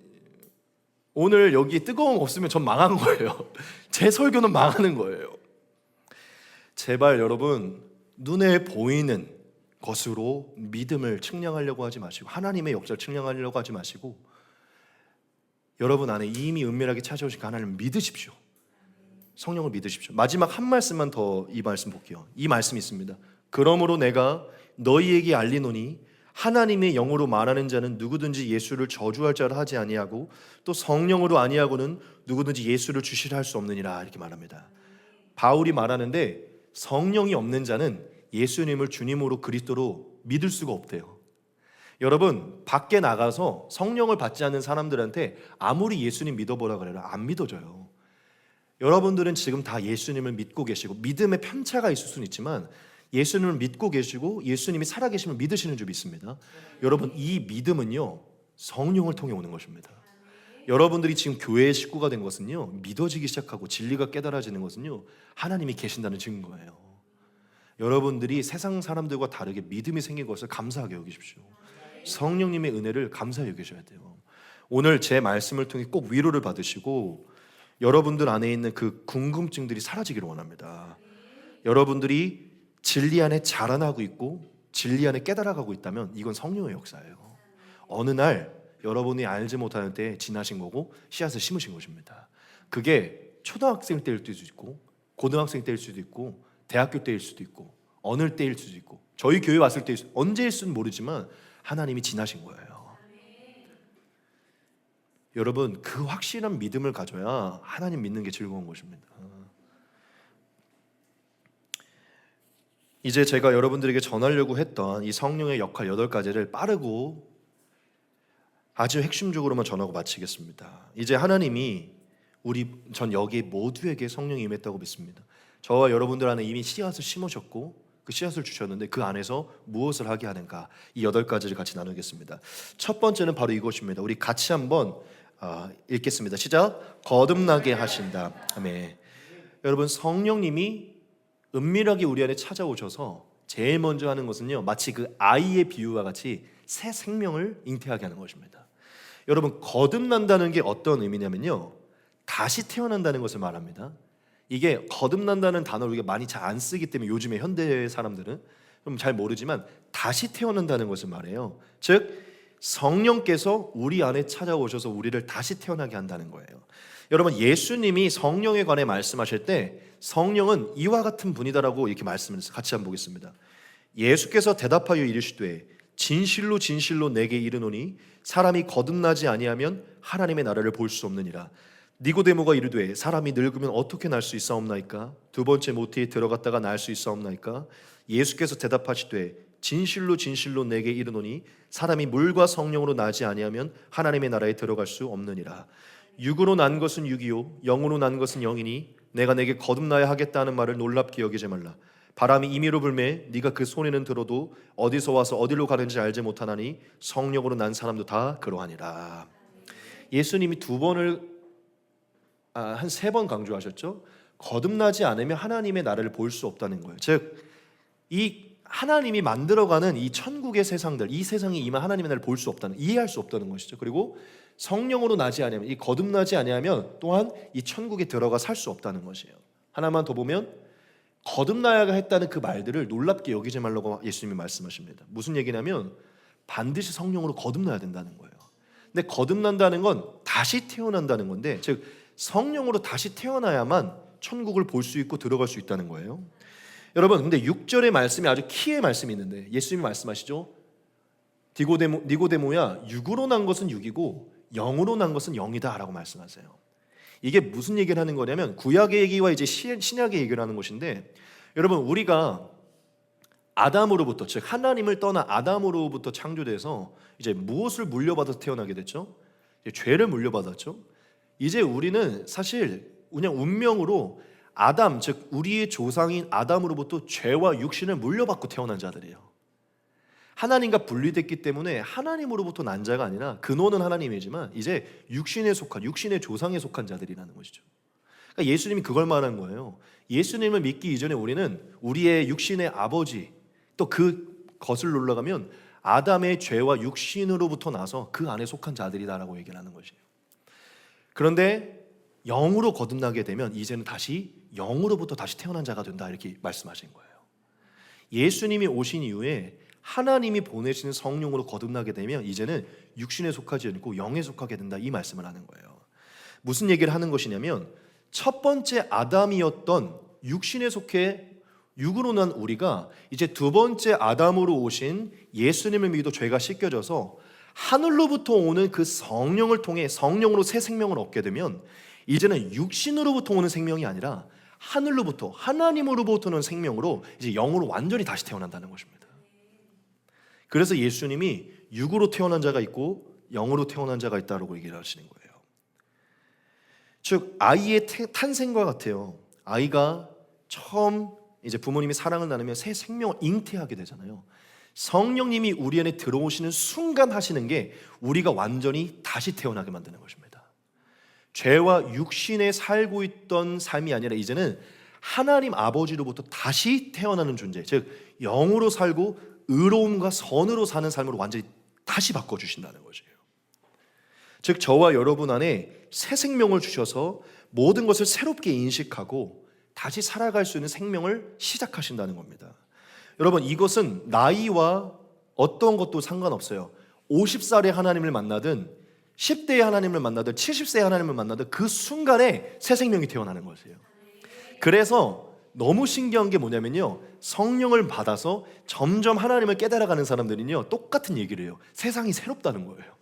오늘 여기 뜨거움 없으면 전 망한 거예요. 제 설교는 망하는 거예요. 제발 여러분, 눈에 보이는 것으로 믿음을 측량하려고 하지 마시고, 하나님의 역사를 측량하려고 하지 마시고, 여러분 안에 이미 은밀하게 찾아오신 하나님을 믿으십시오. 성령을 믿으십시오. 마지막 한 말씀만 더 이 말씀 볼게요. 이 말씀이 있습니다. 그러므로 내가 너희에게 알리노니 하나님의 영으로 말하는 자는 누구든지 예수를 저주할 자라 하지 아니하고 또 성령으로 아니하고는 누구든지 예수를 주시라 할 수 없느니라, 이렇게 말합니다. 바울이 말하는데 성령이 없는 자는 예수님을 주님으로 그리스도로 믿을 수가 없대요. 여러분, 밖에 나가서 성령을 받지 않는 사람들한테 아무리 예수님 믿어보라 그래라 안 믿어져요. 여러분들은 지금 다 예수님을 믿고 계시고 믿음의 편차가 있을 수는 있지만 예수님을 믿고 계시고 예수님이 살아계심을 믿으시는 줄 믿습니다. 여러분, 이 믿음은요 성령을 통해 오는 것입니다. 여러분들이 지금 교회의 식구가 된 것은요, 믿어지기 시작하고 진리가 깨달아지는 것은요 하나님이 계신다는 증거예요. 여러분들이 세상 사람들과 다르게 믿음이 생긴 것을 감사하게 여기십시오. 성령님의 은혜를 감사히 여기셔야 돼요. 오늘 제 말씀을 통해 꼭 위로를 받으시고 여러분들 안에 있는 그 궁금증들이 사라지기를 원합니다. 여러분들이 진리 안에 자라나고 있고 진리 안에 깨달아가고 있다면 이건 성령의 역사예요. 어느 날 여러분이 알지 못하는 때에 지나신 거고 씨앗을 심으신 것입니다. 그게 초등학생 때일 수도 있고 고등학생 때일 수도 있고 대학교 때일 수도 있고 어느 때일 수도 있고 저희 교회 왔을 때 언제일 수는 모르지만 하나님이 지나신 거예요. 여러분, 그 확실한 믿음을 가져야 하나님 믿는 게 즐거운 것입니다. 이제 제가 여러분들에게 전하려고 했던 이 성령의 역할 8가지를 빠르고 아주 핵심적으로만 전하고 마치겠습니다. 이제 하나님이 전 여기 모두에게 성령이 임했다고 믿습니다. 저와 여러분들 안에 이미 씨앗을 심으셨고 그 씨앗을 주셨는데 그 안에서 무엇을 하게 하는가, 이 8가지를 같이 나누겠습니다. 첫 번째는 바로 이것입니다. 우리 같이 한번 읽겠습니다. 시작. 거듭나게 하신다. 아멘. 여러분, 성령님이 은밀하게 우리 안에 찾아오셔서 제일 먼저 하는 것은요, 마치 그 아이의 비유와 같이 새 생명을 잉태하게 하는 것입니다. 여러분, 거듭난다는 게 어떤 의미냐면요, 다시 태어난다는 것을 말합니다. 이게 거듭난다는 단어를 우리가 많이 잘 안 쓰기 때문에 요즘에 현대 사람들은 좀 잘 모르지만 다시 태어난다는 것을 말해요. 즉 성령께서 우리 안에 찾아오셔서 우리를 다시 태어나게 한다는 거예요. 여러분, 예수님이 성령에 관해 말씀하실 때 성령은 이와 같은 분이다라고 이렇게 말씀을 해서 같이 한번 보겠습니다. 예수께서 대답하여 이르시되 진실로 진실로 내게 이르노니 사람이 거듭나지 아니하면 하나님의 나라를 볼 수 없느니라. 니고데모가 이르되 사람이 늙으면 어떻게 날 수 있사옵나이까? 두 번째 모태에 들어갔다가 날 수 있사옵나이까? 예수께서 대답하시되 진실로 진실로 내게 이르노니 사람이 물과 성령으로 나지 아니하면 하나님의 나라에 들어갈 수 없느니라. 육으로 난 것은 육이요 영으로 난 것은 영이니 내가 내게 거듭나야 하겠다는 말을 놀랍게 여기지 말라. 바람이 임의로 불매 네가 그 손에는 들어도 어디서 와서 어디로 가는지 알지 못하나니 성령으로 난 사람도 다 그러하니라. 예수님이 한 세 번 강조하셨죠. 거듭나지 않으면 하나님의 나라를 볼 수 없다는 거예요. 즉 이 하나님이 만들어가는 이 천국의 세상들, 이 세상에 임한 하나님의 나라를 볼 수 없다는, 이해할 수 없다는 것이죠. 그리고 성령으로 나지 아니하면, 이 거듭나지 아니하면 또한 이 천국에 들어가 살 수 없다는 것이에요. 하나만 더 보면 거듭나야 했다는 그 말들을 놀랍게 여기지 말라고 예수님이 말씀하십니다. 무슨 얘기냐면 반드시 성령으로 거듭나야 된다는 거예요. 근데 거듭난다는 건 다시 태어난다는 건데, 즉 성령으로 다시 태어나야만 천국을 볼 수 있고 들어갈 수 있다는 거예요. 여러분, 근데 6절의 말씀이 아주 키의 말씀이 있는데 예수님이 말씀하시죠. 니고데모야, 육으로 난 것은 육이고 영으로 난 것은 영이다 라고 말씀하세요. 이게 무슨 얘기를 하는 거냐면 구약의 얘기와 이제 신약의 얘기를 하는 것인데, 여러분, 우리가 아담으로부터, 즉 하나님을 떠나 아담으로부터 창조돼서 이제 무엇을 물려받아서 태어나게 됐죠? 이제 죄를 물려받았죠. 이제 우리는 사실 그냥 운명으로 아담, 즉 우리의 조상인 아담으로부터 죄와 육신을 물려받고 태어난 자들이에요. 하나님과 분리됐기 때문에 하나님으로부터 난 자가 아니라 근원은 하나님이지만 이제 육신에 속한, 육신의 조상에 속한 자들이라는 것이죠. 그러니까 예수님이 그걸 말한 거예요. 예수님을 믿기 이전에 우리는 우리의 육신의 아버지, 또 그것을 올라가면 아담의 죄와 육신으로부터 나서 그 안에 속한 자들이다라고 얘기를 하는 것이에요. 그런데 영으로 거듭나게 되면 이제는 다시 영으로부터 다시 태어난 자가 된다, 이렇게 말씀하신 거예요. 예수님이 오신 이후에 하나님이 보내시는 성령으로 거듭나게 되면 이제는 육신에 속하지 않고 영에 속하게 된다, 이 말씀을 하는 거예요. 무슨 얘기를 하는 것이냐면 첫 번째 아담이었던 육신에 속해 육으로 난 우리가 이제 두 번째 아담으로 오신 예수님을 믿어 죄가 씻겨져서 하늘로부터 오는 그 성령을 통해 성령으로 새 생명을 얻게 되면 이제는 육신으로부터 오는 생명이 아니라 하늘로부터, 하나님으로부터 오는 생명으로 이제 영으로 완전히 다시 태어난다는 것입니다. 그래서 예수님이 육으로 태어난 자가 있고 영으로 태어난 자가 있다고 얘기를 하시는 거예요. 즉 아이의 탄생과 같아요. 아이가 처음 이제 부모님이 사랑을 나누면 새 생명을 잉태하게 되잖아요. 성령님이 우리 안에 들어오시는 순간 하시는 게 우리가 완전히 다시 태어나게 만드는 것입니다. 죄와 육신에 살고 있던 삶이 아니라 이제는 하나님 아버지로부터 다시 태어나는 존재, 즉 영으로 살고 의로움과 선으로 사는 삶으로 완전히 다시 바꿔주신다는 것이에요. 즉 저와 여러분 안에 새 생명을 주셔서 모든 것을 새롭게 인식하고 다시 살아갈 수 있는 생명을 시작하신다는 겁니다. 여러분, 이것은 나이와 어떤 것도 상관없어요. 50살에 하나님을 만나든 10대에 하나님을 만나든 70세에 하나님을 만나든 그 순간에 새 생명이 태어나는 것이에요. 그래서 너무 신기한 게 뭐냐면요, 성령을 받아서 점점 하나님을 깨달아가는 사람들은요 똑같은 얘기를 해요. 세상이 새롭다는 거예요.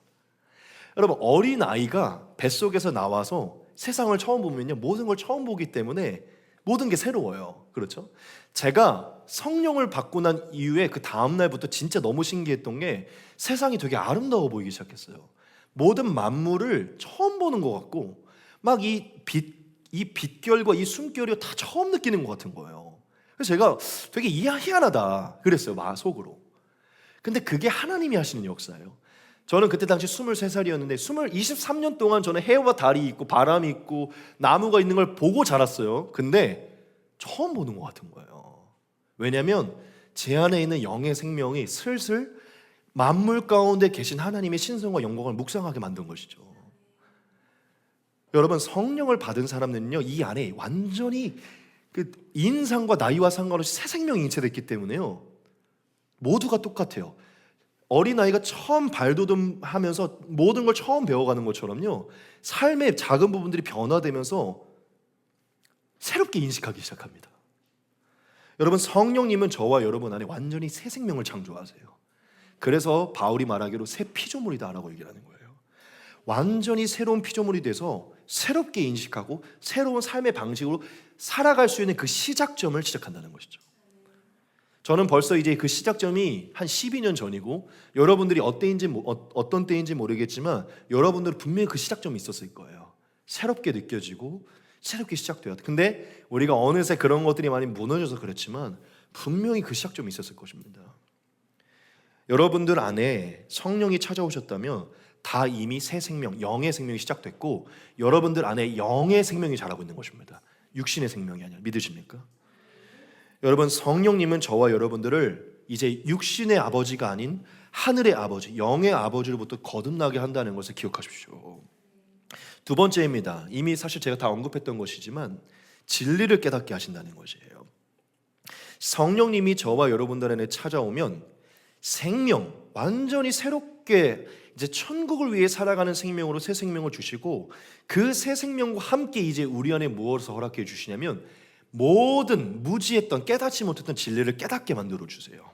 여러분, 어린 아이가 뱃속에서 나와서 세상을 처음 보면요 모든 걸 처음 보기 때문에 모든 게 새로워요. 그렇죠? 제가 성령을 받고 난 이후에 그 다음 날부터 진짜 너무 신기했던 게 세상이 되게 아름다워 보이기 시작했어요. 모든 만물을 처음 보는 것 같고 막 이 빛결과 이 숨결이 다 처음 느끼는 것 같은 거예요. 그래서 제가 되게 희한하다 그랬어요, 속으로. 근데 그게 하나님이 하시는 역사예요. 저는 그때 당시 23살이었는데 23년 동안 저는 해와 달이 있고 바람이 있고 나무가 있는 걸 보고 자랐어요. 근데 처음 보는 것 같은 거예요. 왜냐하면 제 안에 있는 영의 생명이 슬슬 만물 가운데 계신 하나님의 신성과 영광을 묵상하게 만든 것이죠. 여러분, 성령을 받은 사람들은요, 이 안에 완전히 그 인상과 나이와 상관없이 새 생명이 인체됐기 때문에요, 모두가 똑같아요. 어린아이가 처음 발돋움하면서 모든 걸 처음 배워가는 것처럼요, 삶의 작은 부분들이 변화되면서 새롭게 인식하기 시작합니다. 여러분, 성령님은 저와 여러분 안에 완전히 새 생명을 창조하세요. 그래서 바울이 말하기로 새 피조물이다라고 얘기를 하는 거예요. 완전히 새로운 피조물이 돼서 새롭게 인식하고 새로운 삶의 방식으로 살아갈 수 있는 그 시작점을 시작한다는 것이죠. 저는 벌써 이제 그 시작점이 한 12년 전이고, 여러분들이 어떤 때인지 모르겠지만 여러분들은 분명히 그 시작점이 있었을 거예요. 새롭게 느껴지고 새롭게 시작돼요. 근데 우리가 어느새 그런 것들이 많이 무너져서 그렇지만 분명히 그 시작점이 있었을 것입니다. 여러분들 안에 성령이 찾아오셨다면 다 이미 새 생명, 영의 생명이 시작됐고, 여러분들 안에 영의 생명이 자라고 있는 것입니다. 육신의 생명이 아니라. 믿으십니까? 여러분, 성령님은 저와 여러분들을 이제 육신의 아버지가 아닌 하늘의 아버지, 영의 아버지로부터 거듭나게 한다는 것을 기억하십시오. 두 번째입니다. 이미 사실 제가 다 언급했던 것이지만 진리를 깨닫게 하신다는 것이에요. 성령님이 저와 여러분들 안에 찾아오면 생명, 완전히 새롭게 이제 천국을 위해 살아가는 생명으로 새 생명을 주시고, 그 새 생명과 함께 이제 우리 안에 무엇을 허락해 주시냐면 모든 무지했던, 깨닫지 못했던 진리를 깨닫게 만들어 주세요.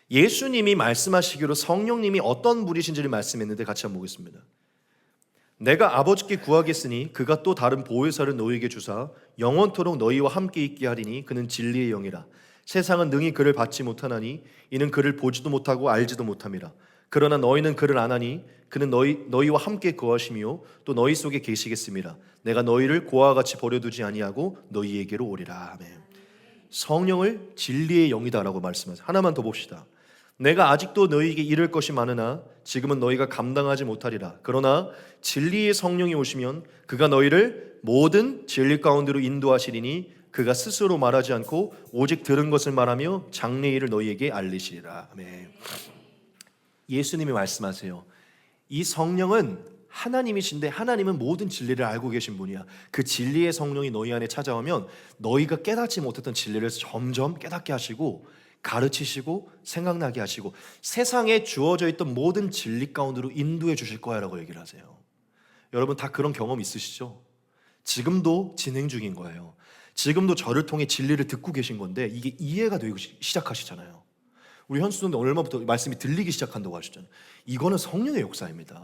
예수님이 말씀하시기로 성령님이 어떤 분이신지를 말씀했는데 같이 한번 보겠습니다. 내가 아버지께 구하겠으니 그가 또 다른 보혜사를 너희에게 주사 영원토록 너희와 함께 있게 하리니 그는 진리의 영이라. 세상은 능히 그를 받지 못하나니 이는 그를 보지도 못하고 알지도 못함이라. 그러나 너희는 그를 아나니 그는 너희와 함께 거하시며 또 너희 속에 계시겠음이라. 내가 너희를 고아와 같이 버려두지 아니하고 너희에게로 오리라. 아멘. 성령을 진리의 영이다라고 말씀하세요. 하나만 더 봅시다. 내가 아직도 너희에게 이를 것이 많으나 지금은 너희가 감당하지 못하리라. 그러나 진리의 성령이 오시면 그가 너희를 모든 진리 가운데로 인도하시리니 그가 스스로 말하지 않고 오직 들은 것을 말하며 장래의 일을 너희에게 알리시리라. 아멘. 예수님이 말씀하세요. 이 성령은 하나님이신데 하나님은 모든 진리를 알고 계신 분이야. 그 진리의 성령이 너희 안에 찾아오면 너희가 깨닫지 못했던 진리를 점점 깨닫게 하시고 가르치시고 생각나게 하시고 세상에 주어져 있던 모든 진리 가운데로 인도해 주실 거야 라고 얘기를 하세요. 여러분 다 그런 경험 있으시죠? 지금도 진행 중인 거예요. 지금도 저를 통해 진리를 듣고 계신 건데 이게 이해가 되기 시작하시잖아요. 우리 현수는 얼마부터 말씀이 들리기 시작한다고 하셨잖아요. 이거는 성령의 역사입니다.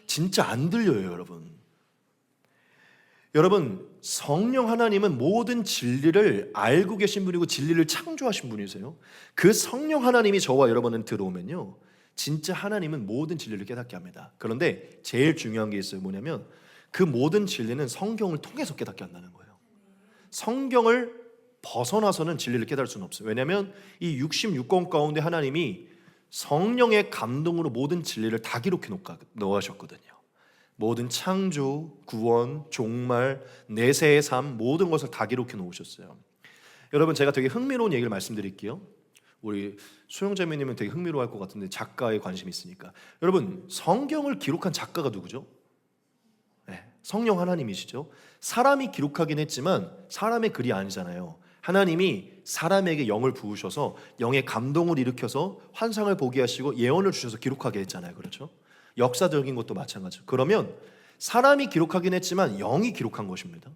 진짜 안 들려요, 여러분. 여러분, 성령 하나님은 모든 진리를 알고 계신 분이고 진리를 창조하신 분이세요. 그 성령 하나님이 저와 여러분은 들어오면요, 진짜 하나님은 모든 진리를 깨닫게 합니다. 그런데 제일 중요한 게 있어요. 뭐냐면 그 모든 진리는 성경을 통해서 깨닫게 한다는 거예요. 성경을 벗어나서는 진리를 깨달을 수는 없어요. 왜냐하면 이 66권 가운데 하나님이 성령의 감동으로 모든 진리를 다 기록해 놓으셨거든요. 모든 창조, 구원, 종말, 내세의 삶 모든 것을 다 기록해 놓으셨어요. 여러분 제가 되게 흥미로운 얘기를 말씀드릴게요. 우리 소영자매님은 되게 흥미로워할 것 같은데 작가에 관심이 있으니까. 여러분 성경을 기록한 작가가 누구죠? 네, 성령 하나님이시죠. 사람이 기록하긴 했지만 사람의 글이 아니잖아요. 하나님이 사람에게 영을 부으셔서 영의 감동을 일으켜서 환상을 보게 하시고 예언을 주셔서 기록하게 했잖아요. 그렇죠? 역사적인 것도 마찬가지죠. 그러면 사람이 기록하긴 했지만 영이 기록한 것입니다.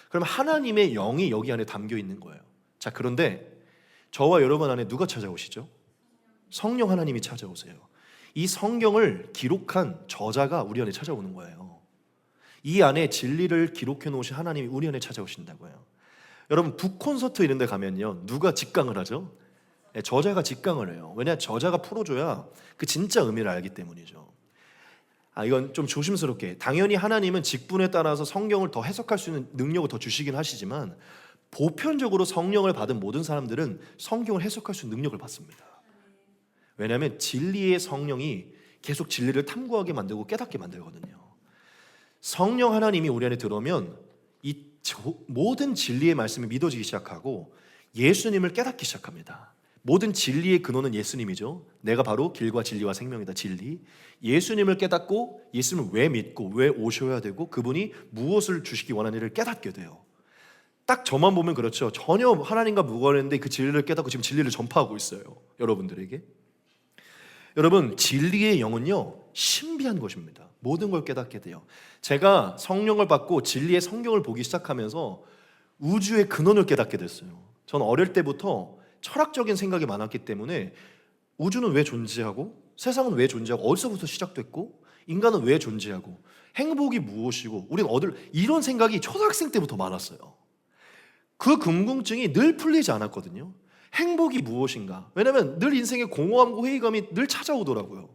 그럼 하나님의 영이 여기 안에 담겨 있는 거예요. 자, 그런데 저와 여러분 안에 누가 찾아오시죠? 성령 하나님이 찾아오세요. 이 성경을 기록한 저자가 우리 안에 찾아오는 거예요. 이 안에 진리를 기록해 놓으신 하나님이 우리 안에 찾아오신다고요. 여러분 북콘서트 이런 데 가면요 누가 직강을 하죠? 네, 저자가 직강을 해요. 왜냐? 저자가 풀어줘야 그 진짜 의미를 알기 때문이죠. 이건 좀 조심스럽게, 당연히 하나님은 직분에 따라서 성경을 더 해석할 수 있는 능력을 더 주시긴 하시지만 보편적으로 성령을 받은 모든 사람들은 성경을 해석할 수 있는 능력을 받습니다. 왜냐하면 진리의 성령이 계속 진리를 탐구하게 만들고 깨닫게 만들거든요. 성령 하나님이 우리 안에 들어오면 이 모든 진리의 말씀이 믿어지기 시작하고 예수님을 깨닫기 시작합니다. 모든 진리의 근원은 예수님이죠. 내가 바로 길과 진리와 생명이다. 진리. 예수님을 깨닫고 예수님을 왜 믿고 왜 오셔야 되고 그분이 무엇을 주시기 원하는지를 깨닫게 돼요. 딱 저만 보면 그렇죠. 전혀 하나님과 무관했는데 그 진리를 깨닫고 지금 진리를 전파하고 있어요. 여러분들에게. 여러분, 진리의 영은요 신비한 것입니다. 모든 걸 깨닫게 돼요. 제가 성령을 받고 진리의 성경을 보기 시작하면서 우주의 근원을 깨닫게 됐어요. 저는 어릴 때부터 철학적인 생각이 많았기 때문에 우주는 왜 존재하고 세상은 왜 존재하고 어디서부터 시작됐고 인간은 왜 존재하고 행복이 무엇이고 우리는 이런 생각이 초등학생 때부터 많았어요. 그 궁금증이 늘 풀리지 않았거든요. 행복이 무엇인가? 왜냐하면 늘 인생에 공허함과 회의감이 늘 찾아오더라고요.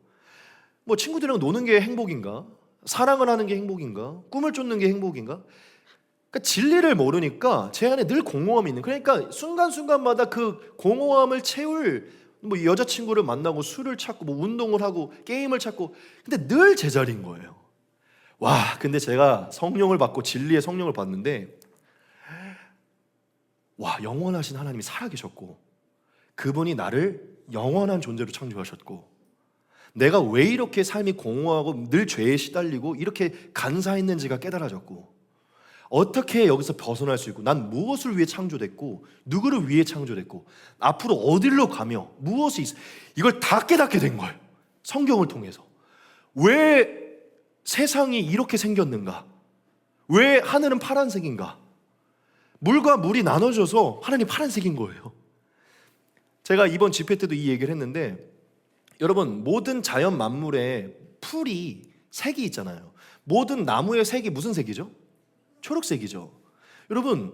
뭐 친구들이랑 노는 게 행복인가? 사랑을 하는 게 행복인가? 꿈을 쫓는 게 행복인가? 그러니까 진리를 모르니까 제 안에 늘 공허함이 있는. 그러니까 순간순간마다 그 공허함을 채울 뭐 여자친구를 만나고 술을 찾고 뭐 운동을 하고 게임을 찾고 근데 늘 제자리인 거예요. 와, 근데 제가 성령을 받고 진리의 성령을 받는데 와, 영원하신 하나님이 살아계셨고 그분이 나를 영원한 존재로 창조하셨고 내가 왜 이렇게 삶이 공허하고 늘 죄에 시달리고 이렇게 간사했는지가 깨달아졌고 어떻게 여기서 벗어날 수 있고 난 무엇을 위해 창조됐고 누구를 위해 창조됐고 앞으로 어디로 가며 무엇이 있어 이걸 다 깨닫게 된 거예요. 성경을 통해서. 왜 세상이 이렇게 생겼는가? 왜 하늘은 파란색인가? 물과 물이 나눠져서 하늘이 파란색인 거예요. 제가 이번 집회 때도 이 얘기를 했는데 여러분, 모든 자연 만물에 풀이 색이 있잖아요. 모든 나무의 색이 무슨 색이죠? 초록색이죠. 여러분,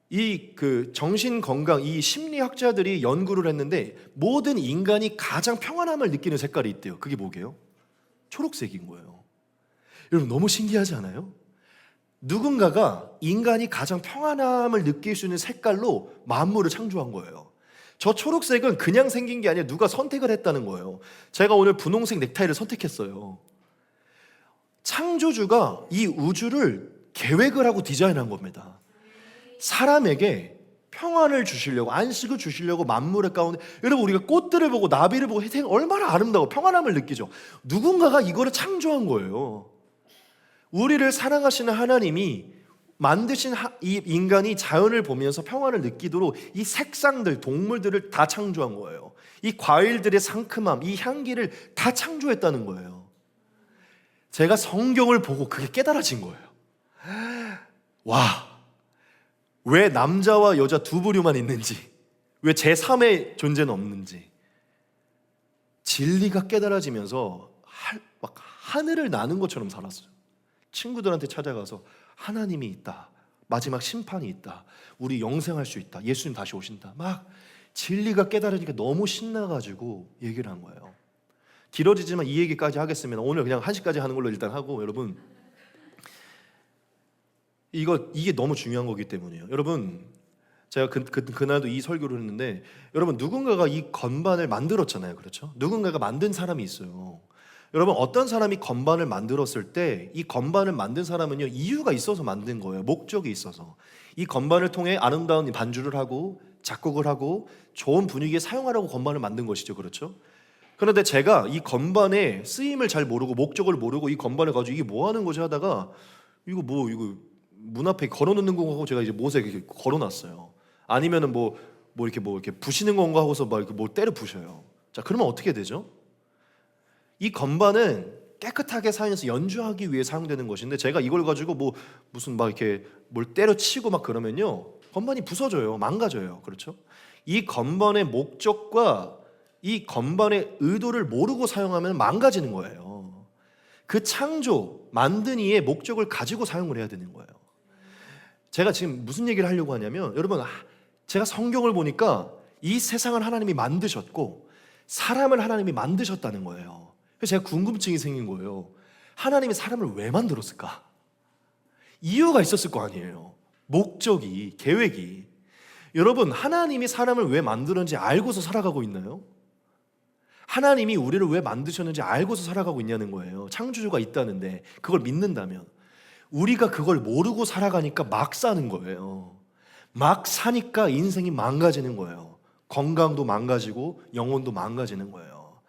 이 정신 건강, 이 심리학자들이 연구를 했는데 모든 인간이 가장 평안함을 느끼는 색깔이 있대요. 그게 뭐게요? 초록색인 거예요. 여러분, 너무 신기하지 않아요? 누군가가 인간이 가장 평안함을 느낄 수 있는 색깔로 만물을 창조한 거예요. 저 초록색은 그냥 생긴 게 아니라 누가 선택을 했다는 거예요. 제가 오늘 분홍색 넥타이를 선택했어요. 창조주가 이 우주를 계획을 하고 디자인한 겁니다. 사람에게 평안을 주시려고 안식을 주시려고 만물의 가운데 여러분 우리가 꽃들을 보고 나비를 보고 얼마나 아름다워 평안함을 느끼죠. 누군가가 이거를 창조한 거예요. 우리를 사랑하시는 하나님이 만드신 이 인간이 자연을 보면서 평안을 느끼도록 이 색상들, 동물들을 다 창조한 거예요. 이 과일들의 상큼함, 이 향기를 다 창조했다는 거예요. 제가 성경을 보고 그게 깨달아진 거예요. 와, 왜 남자와 여자 두 부류만 있는지, 왜 제3의 존재는 없는지 진리가 깨달아지면서 막 하늘을 나는 것처럼 살았어요. 친구들한테 찾아가서 하나님이 있다, 마지막 심판이 있다, 우리 영생할 수 있다, 예수님 다시 오신다, 막 진리가 깨달으니까 너무 신나가지고 얘기를 한 거예요. 길어지지만 이 얘기까지 하겠습니다. 오늘 그냥 1시까지 하는 걸로 일단 하고, 여러분 이게 너무 중요한 거기 때문이에요. 여러분, 제가 그날도 이 설교를 했는데 여러분, 누군가가 이 건반을 만들었잖아요. 그렇죠? 누군가가 만든 사람이 있어요. 여러분, 어떤 사람이 건반을 만들었을 때 이 건반을 만든 사람은요 이유가 있어서 만든 거예요. 목적이 있어서. 이 건반을 통해 아름다운 반주를 하고 작곡을 하고 좋은 분위기에 사용하라고 건반을 만든 것이죠. 그렇죠? 그런데 제가 이 건반의 쓰임을 잘 모르고 목적을 모르고 이 건반을 가지고 이게 뭐 하는 거지 하다가 이거 문 앞에 걸어놓는 거 하고 제가 이제 못에 이렇게 걸어놨어요. 아니면은 뭐 이렇게 부시는 건가 하고서 막 이렇게 뭘 때려 부셔요. 자, 그러면 어떻게 되죠? 이 건반은 깨끗하게 사용해서 연주하기 위해 사용되는 것인데 제가 이걸 가지고 무슨 막 이렇게 뭘 때려치고 막 그러면요 건반이 부서져요. 망가져요. 그렇죠? 이 건반의 목적과 이 건반의 의도를 모르고 사용하면 망가지는 거예요. 그 창조, 만든 이의 목적을 가지고 사용을 해야 되는 거예요. 제가 지금 무슨 얘기를 하려고 하냐면 여러분, 제가 성경을 보니까 이 세상을 하나님이 만드셨고 사람을 하나님이 만드셨다는 거예요. 그래서 제가 궁금증이 생긴 거예요. 하나님이 사람을 왜 만들었을까? 이유가 있었을 거 아니에요. 목적이, 계획이. 여러분, 하나님이 사람을 왜 만들었는지 알고서 살아가고 있나요? 하나님이 우리를 왜 만드셨는지 알고서 살아가고 있냐는 거예요. 창조주가 있다는데 그걸 믿는다면. 우리가 그걸 모르고 살아가니까 막 사는 거예요. 막 사니까 인생이 망가지는 거예요. 건강도 망가지고 영혼도 망가지는 거예요.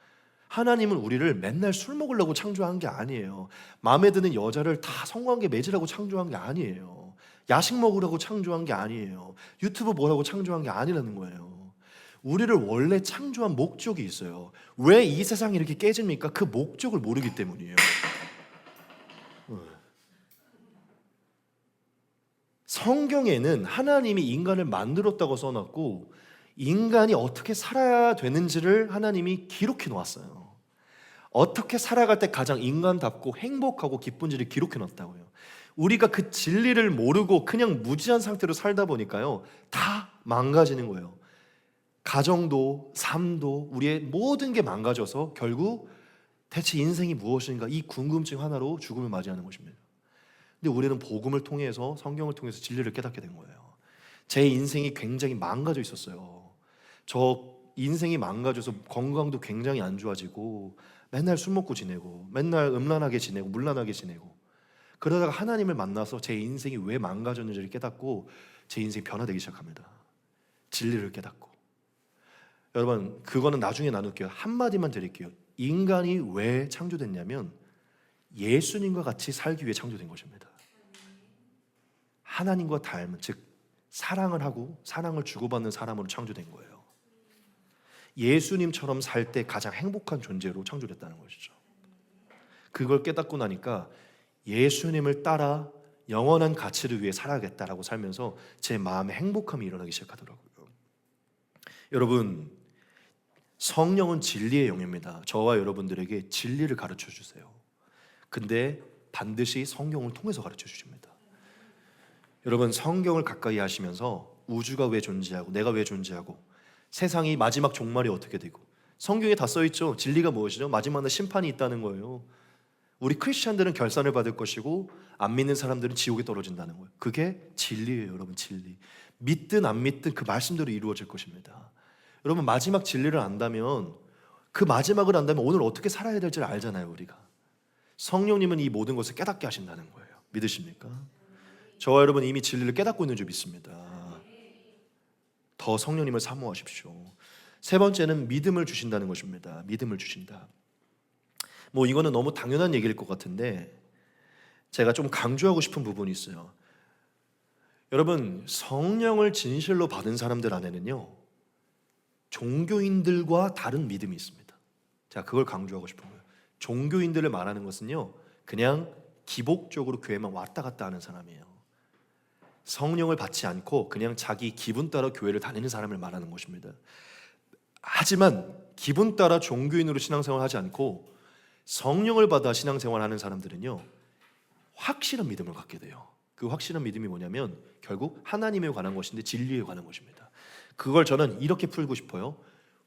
하나님은 우리를 맨날 술 먹으려고 창조한 게 아니에요. 마음에 드는 여자를 다 성관계 맺으라고 창조한 게 아니에요. 야식 먹으라고 창조한 게 아니에요. 유튜브 보라고 창조한 게 아니라는 거예요. 우리를 원래 창조한 목적이 있어요. 왜 이 세상이 이렇게 깨집니까? 그 목적을 모르기 때문이에요. 성경에는 하나님이 인간을 만들었다고 써놨고 인간이 어떻게 살아야 되는지를 하나님이 기록해 놓았어요. 어떻게 살아갈 때 가장 인간답고 행복하고 기쁜지를 기록해 놨다고요. 우리가 그 진리를 모르고 그냥 무지한 상태로 살다 보니까요, 다 망가지는 거예요. 가정도 삶도 우리의 모든 게 망가져서 결국 대체 인생이 무엇인가 이 궁금증 하나로 죽음을 맞이하는 것입니다. 근데 우리는 복음을 통해서 성경을 통해서 진리를 깨닫게 된 거예요. 제 인생이 굉장히 망가져 있었어요. 저 인생이 망가져서 건강도 굉장히 안 좋아지고 맨날 술 먹고 지내고 맨날 음란하게 지내고 문란하게 지내고 그러다가 하나님을 만나서 제 인생이 왜 망가졌는지를 깨닫고 제 인생이 변화되기 시작합니다. 진리를 깨닫고. 여러분 그거는 나중에 나눌게요. 한마디만 드릴게요. 인간이 왜 창조됐냐면 예수님과 같이 살기 위해 창조된 것입니다. 하나님과 닮은, 즉 사랑을 하고 사랑을 주고받는 사람으로 창조된 거예요. 예수님처럼 살 때 가장 행복한 존재로 창조됐다는 것이죠. 그걸 깨닫고 나니까 예수님을 따라 영원한 가치를 위해 살아야겠다라고 살면서 제 마음에 행복함이 일어나기 시작하더라고요. 여러분, 성령은 진리의 영입니다. 저와 여러분들에게 진리를 가르쳐 주세요. 근데 반드시 성경을 통해서 가르쳐 주십니다. 여러분, 성경을 가까이 하시면서 우주가 왜 존재하고 내가 왜 존재하고 세상이 마지막 종말이 어떻게 되고 성경에 다 써있죠. 진리가 무엇이죠? 마지막 날 심판이 있다는 거예요. 우리 크리스찬들은 결산을 받을 것이고 안 믿는 사람들은 지옥에 떨어진다는 거예요. 그게 진리예요. 여러분, 진리. 믿든 안 믿든 그 말씀대로 이루어질 것입니다. 여러분, 마지막 진리를 안다면 그 마지막을 안다면 오늘 어떻게 살아야 될지를 알잖아요. 우리가 성령님은 이 모든 것을 깨닫게 하신다는 거예요. 믿으십니까? 저와 여러분 이미 진리를 깨닫고 있는 줄 믿습니다. 더 성령님을 사모하십시오. 세 번째는 믿음을 주신다는 것입니다. 믿음을 주신다. 뭐 이거는 너무 당연한 얘기일 것 같은데 제가 좀 강조하고 싶은 부분이 있어요. 여러분, 성령을 진실로 받은 사람들 안에는요, 종교인들과 다른 믿음이 있습니다. 제가 그걸 강조하고 싶은 거예요. 종교인들을 말하는 것은요, 그냥 기복적으로 교회만 왔다 갔다 하는 사람이에요. 성령을 받지 않고 그냥 자기 기분 따라 교회를 다니는 사람을 말하는 것입니다. 하지만 기분 따라 종교인으로 신앙생활을 하지 않고 성령을 받아 신앙생활하는 사람들은요, 확실한 믿음을 갖게 돼요. 그 확실한 믿음이 뭐냐면 결국 하나님에 관한 것인데 진리에 관한 것입니다. 그걸 저는 이렇게 풀고 싶어요.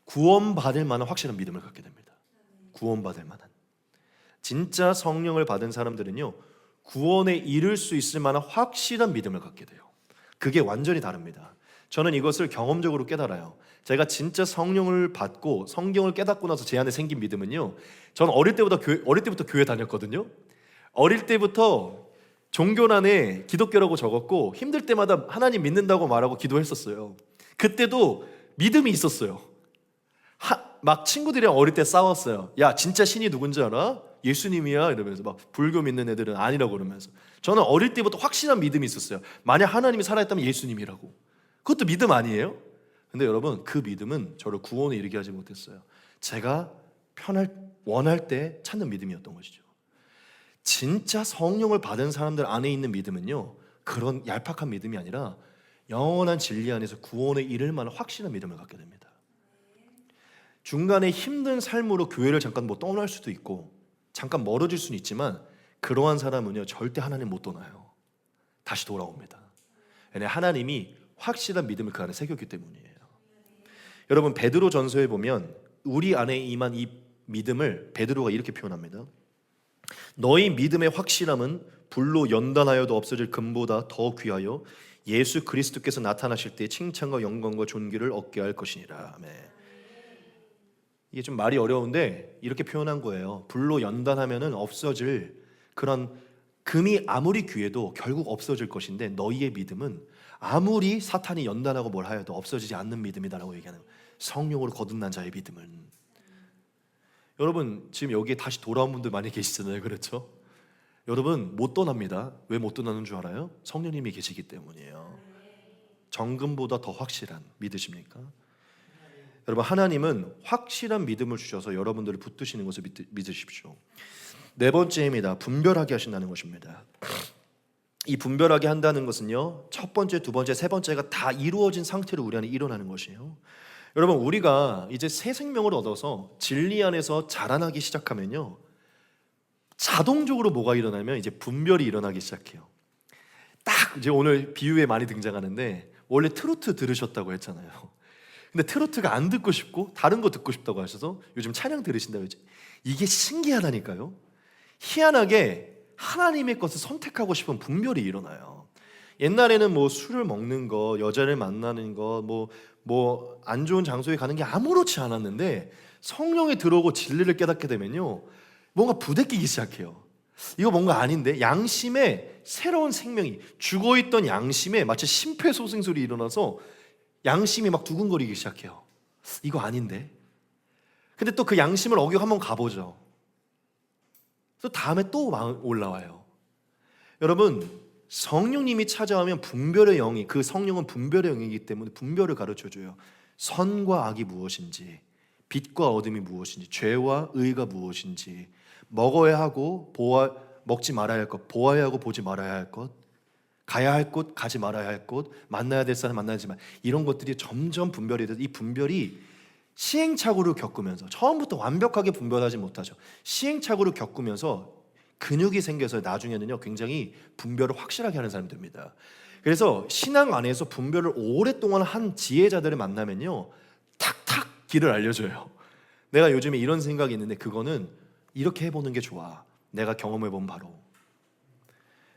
구원받을 만한 확실한 믿음을 갖게 됩니다. 구원받을 만한. 진짜 성령을 받은 사람들은요, 구원에 이를 수 있을 만한 확실한 믿음을 갖게 돼요. 그게 완전히 다릅니다. 저는 이것을 경험적으로 깨달아요. 제가 진짜 성령을 받고 성경을 깨닫고 나서 제 안에 생긴 믿음은요, 저는 어릴 때부터 교회 다녔거든요. 어릴 때부터 종교란에 기독교라고 적었고 힘들 때마다 하나님 믿는다고 말하고 기도했었어요. 그때도 믿음이 있었어요. 막 친구들이랑 어릴 때 싸웠어요. 야, 진짜 신이 누군지 알아? 예수님이야 이러면서 막 불교 믿는 애들은 아니라고 그러면서. 저는 어릴 때부터 확실한 믿음이 있었어요. 만약 하나님이 살아있다면 예수님이라고. 그것도 믿음 아니에요? 근데 여러분, 그 믿음은 저를 구원에 이르게 하지 못했어요. 제가 원할 때 찾는 믿음이었던 것이죠. 진짜 성령을 받은 사람들 안에 있는 믿음은요, 그런 얄팍한 믿음이 아니라 영원한 진리 안에서 구원에 이를 만한 확실한 믿음을 갖게 됩니다. 중간에 힘든 삶으로 교회를 잠깐 뭐 떠날 수도 있고 잠깐 멀어질 수는 있지만 그러한 사람은요, 절대 하나님 못 떠나요. 다시 돌아옵니다. 왜냐하면 하나님이 확실한 믿음을 그 안에 새겼기 때문이에요. 여러분, 베드로 전서에 보면 우리 안에 임한 이 믿음을 베드로가 이렇게 표현합니다. 너희 믿음의 확실함은 불로 연단하여도 없어질 금보다 더 귀하여 예수 그리스도께서 나타나실 때 칭찬과 영광과 존귀를 얻게 할 것이니라. 아멘. 이게 좀 말이 어려운데 이렇게 표현한 거예요. 불로 연단하면은 없어질 그런 금이 아무리 귀해도 결국 없어질 것인데 너희의 믿음은 아무리 사탄이 연단하고 뭘 하여도 없어지지 않는 믿음이다라고 얘기하는 거예요. 성령으로 거듭난 자의 믿음은. 여러분 지금 여기에 다시 돌아온 분들 많이 계시잖아요. 그렇죠? 여러분 못 떠납니다. 왜 못 떠나는 줄 알아요? 성령님이 계시기 때문이에요. 정금보다 더 확실한, 믿으십니까? 여러분 하나님은 확실한 믿음을 주셔서 여러분들을 붙드시는 것을 믿으십시오. 네 번째입니다. 분별하게 하신다는 것입니다. 이 분별하게 한다는 것은요, 첫 번째, 두 번째, 세 번째가 다 이루어진 상태로 우리 안에 일어나는 것이에요. 여러분 우리가 이제 새 생명을 얻어서 진리 안에서 자라나기 시작하면요, 자동적으로 뭐가 일어나면 이제 분별이 일어나기 시작해요. 딱 이제 오늘 비유에 많이 등장하는데, 원래 트로트 들으셨다고 했잖아요. 근데 트로트가 안 듣고 싶고 다른 거 듣고 싶다고 하셔서 요즘 찬양 들으신다고 했지. 이게 신기하다니까요. 희한하게 하나님의 것을 선택하고 싶은 분별이 일어나요. 옛날에는 뭐 술을 먹는 거, 여자를 만나는 거, 뭐 안 좋은 장소에 가는 게 아무렇지 않았는데 성령이 들어오고 진리를 깨닫게 되면요, 뭔가 부대끼기 시작해요. 이거 뭔가 아닌데, 양심에 새로운 생명이, 죽어있던 양심에 마치 심폐소생술이 일어나서 양심이 막 두근거리기 시작해요. 이거 아닌데. 근데 또 그 양심을 어기고 한번 가보죠. 또 다음에 또 올라와요. 여러분 성령님이 찾아오면 분별의 영이, 그 성령은 분별의 영이기 때문에 분별을 가르쳐줘요. 선과 악이 무엇인지, 빛과 어둠이 무엇인지, 죄와 의가 무엇인지, 먹어야 하고 먹지 말아야 할 것, 보아야 하고 보지 말아야 할 것, 가야 할 곳, 가지 말아야 할 곳, 만나야 될 사람, 만나지 말, 이런 것들이 점점 분별이 돼서, 이 분별이 시행착오를 겪으면서, 처음부터 완벽하게 분별하지 못하죠. 시행착오를 겪으면서 근육이 생겨서 나중에는요 굉장히 분별을 확실하게 하는 사람이 됩니다. 그래서 신앙 안에서 분별을 오랫동안 한 지혜자들을 만나면요, 탁탁 길을 알려줘요. 내가 요즘에 이런 생각이 있는데 그거는 이렇게 해보는 게 좋아. 내가 경험해본 바로.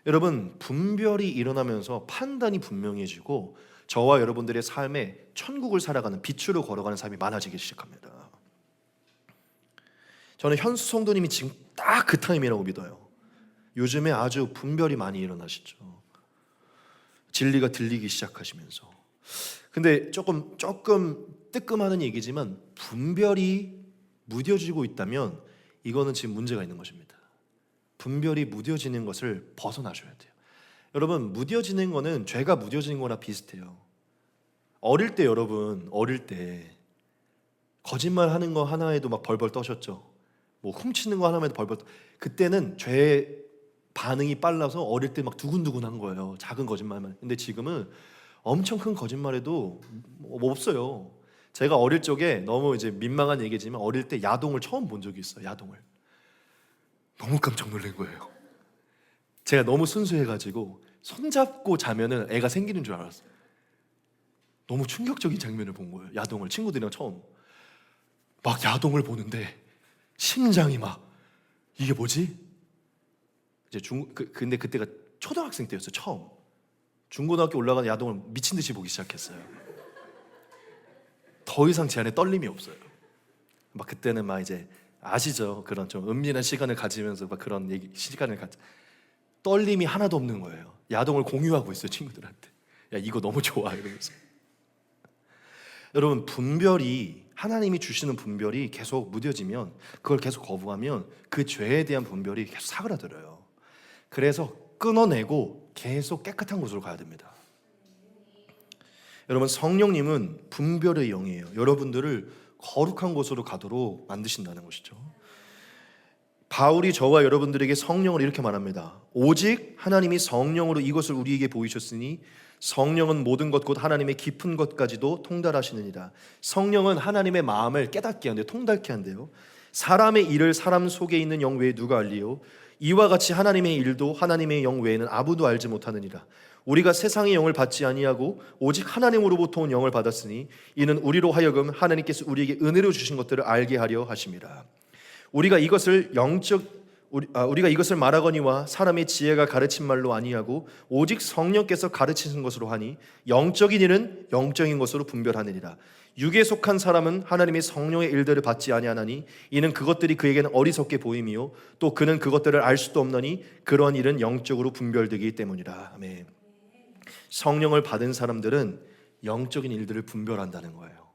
여러분 분별이 일어나면서 판단이 분명해지고 저와 여러분들의 삶에 천국을 살아가는, 빛으로 걸어가는 삶이 많아지기 시작합니다. 저는 현수 성도님이 지금 딱 그 타임이라고 믿어요. 요즘에 아주 분별이 많이 일어나시죠. 진리가 들리기 시작하시면서. 근데 조금 뜨끔하는 얘기지만, 분별이 무뎌지고 있다면 이거는 지금 문제가 있는 것입니다. 분별이 무뎌지는 것을 벗어나셔야 돼요. 여러분 무뎌지는 거는 죄가 무뎌지는 거나 비슷해요. 어릴 때, 여러분 어릴 때 거짓말 하는 거 하나에도 막 벌벌 떠셨죠. 뭐 훔치는 거 하나에도 벌벌 그때는 죄의 반응이 빨라서 어릴 때 막 두근두근한 거예요. 작은 거짓말만. 근데 지금은 엄청 큰 거짓말에도 뭐 없어요. 제가 어릴 적에, 너무 이제 민망한 얘기지만 어릴 때 야동을 처음 본 적이 있어요. 야동을. 너무 깜짝 놀란 거예요. 제가 너무 순수해가지고 손잡고 자면은 애가 생기는 줄 알았어요. 너무 충격적인 장면을 본 거예요. 야동을 친구들이랑 처음. 막 야동을 보는데 심장이 막, 이게 뭐지? 이제 근데 그때가 초등학생 때였어요. 처음. 중고등학교 올라가는 야동을 미친 듯이 보기 시작했어요. 더 이상 제 안에 떨림이 없어요. 막 그때는 막 이제 아시죠? 그런 좀 은밀한 시간을 가지면서 막 그런 시간을 떨림이 하나도 없는 거예요. 야동을 공유하고 있어요, 친구들한테. 야, 이거 너무 좋아, 이러면서. 여러분 분별이, 하나님이 주시는 분별이 계속 무뎌지면, 그걸 계속 거부하면 그 죄에 대한 분별이 계속 사그라들어요. 그래서 끊어내고 계속 깨끗한 곳으로 가야 됩니다. 여러분 성령님은 분별의 영이에요. 여러분들을 거룩한 곳으로 가도록 만드신다는 것이죠. 바울이 저와 여러분들에게 성령을 이렇게 말합니다. 오직 하나님이 성령으로 이것을 우리에게 보이셨으니 성령은 모든 것 곧 하나님의 깊은 것까지도 통달하시느니라. 성령은 하나님의 마음을 깨닫게 한대요. 통달케 한대요. 사람의 일을 사람 속에 있는 영 외에 누가 알리요? 이와 같이 하나님의 일도 하나님의 영 외에는 아무도 알지 못하느니라. 우리가 세상의 영을 받지 아니하고 오직 하나님으로부터 온 영을 받았으니 이는 우리로 하여금 하나님께서 우리에게 은혜로 주신 것들을 알게 하려 하심이라. 우리가 이것을 우리가 이것을 말하거니와 사람의 지혜가 가르친 말로 아니하고 오직 성령께서 가르치신 것으로 하니 영적인 일은 영적인 것으로 분별하느니라. 육에 속한 사람은 하나님의 성령의 일들을 받지 아니하나니 이는 그것들이 그에게는 어리석게 보임이요 또 그는 그것들을 알 수도 없나니 그러한 일은 영적으로 분별되기 때문이라. 아멘. 성령을 받은 사람들은 영적인 일들을 분별한다는 거예요.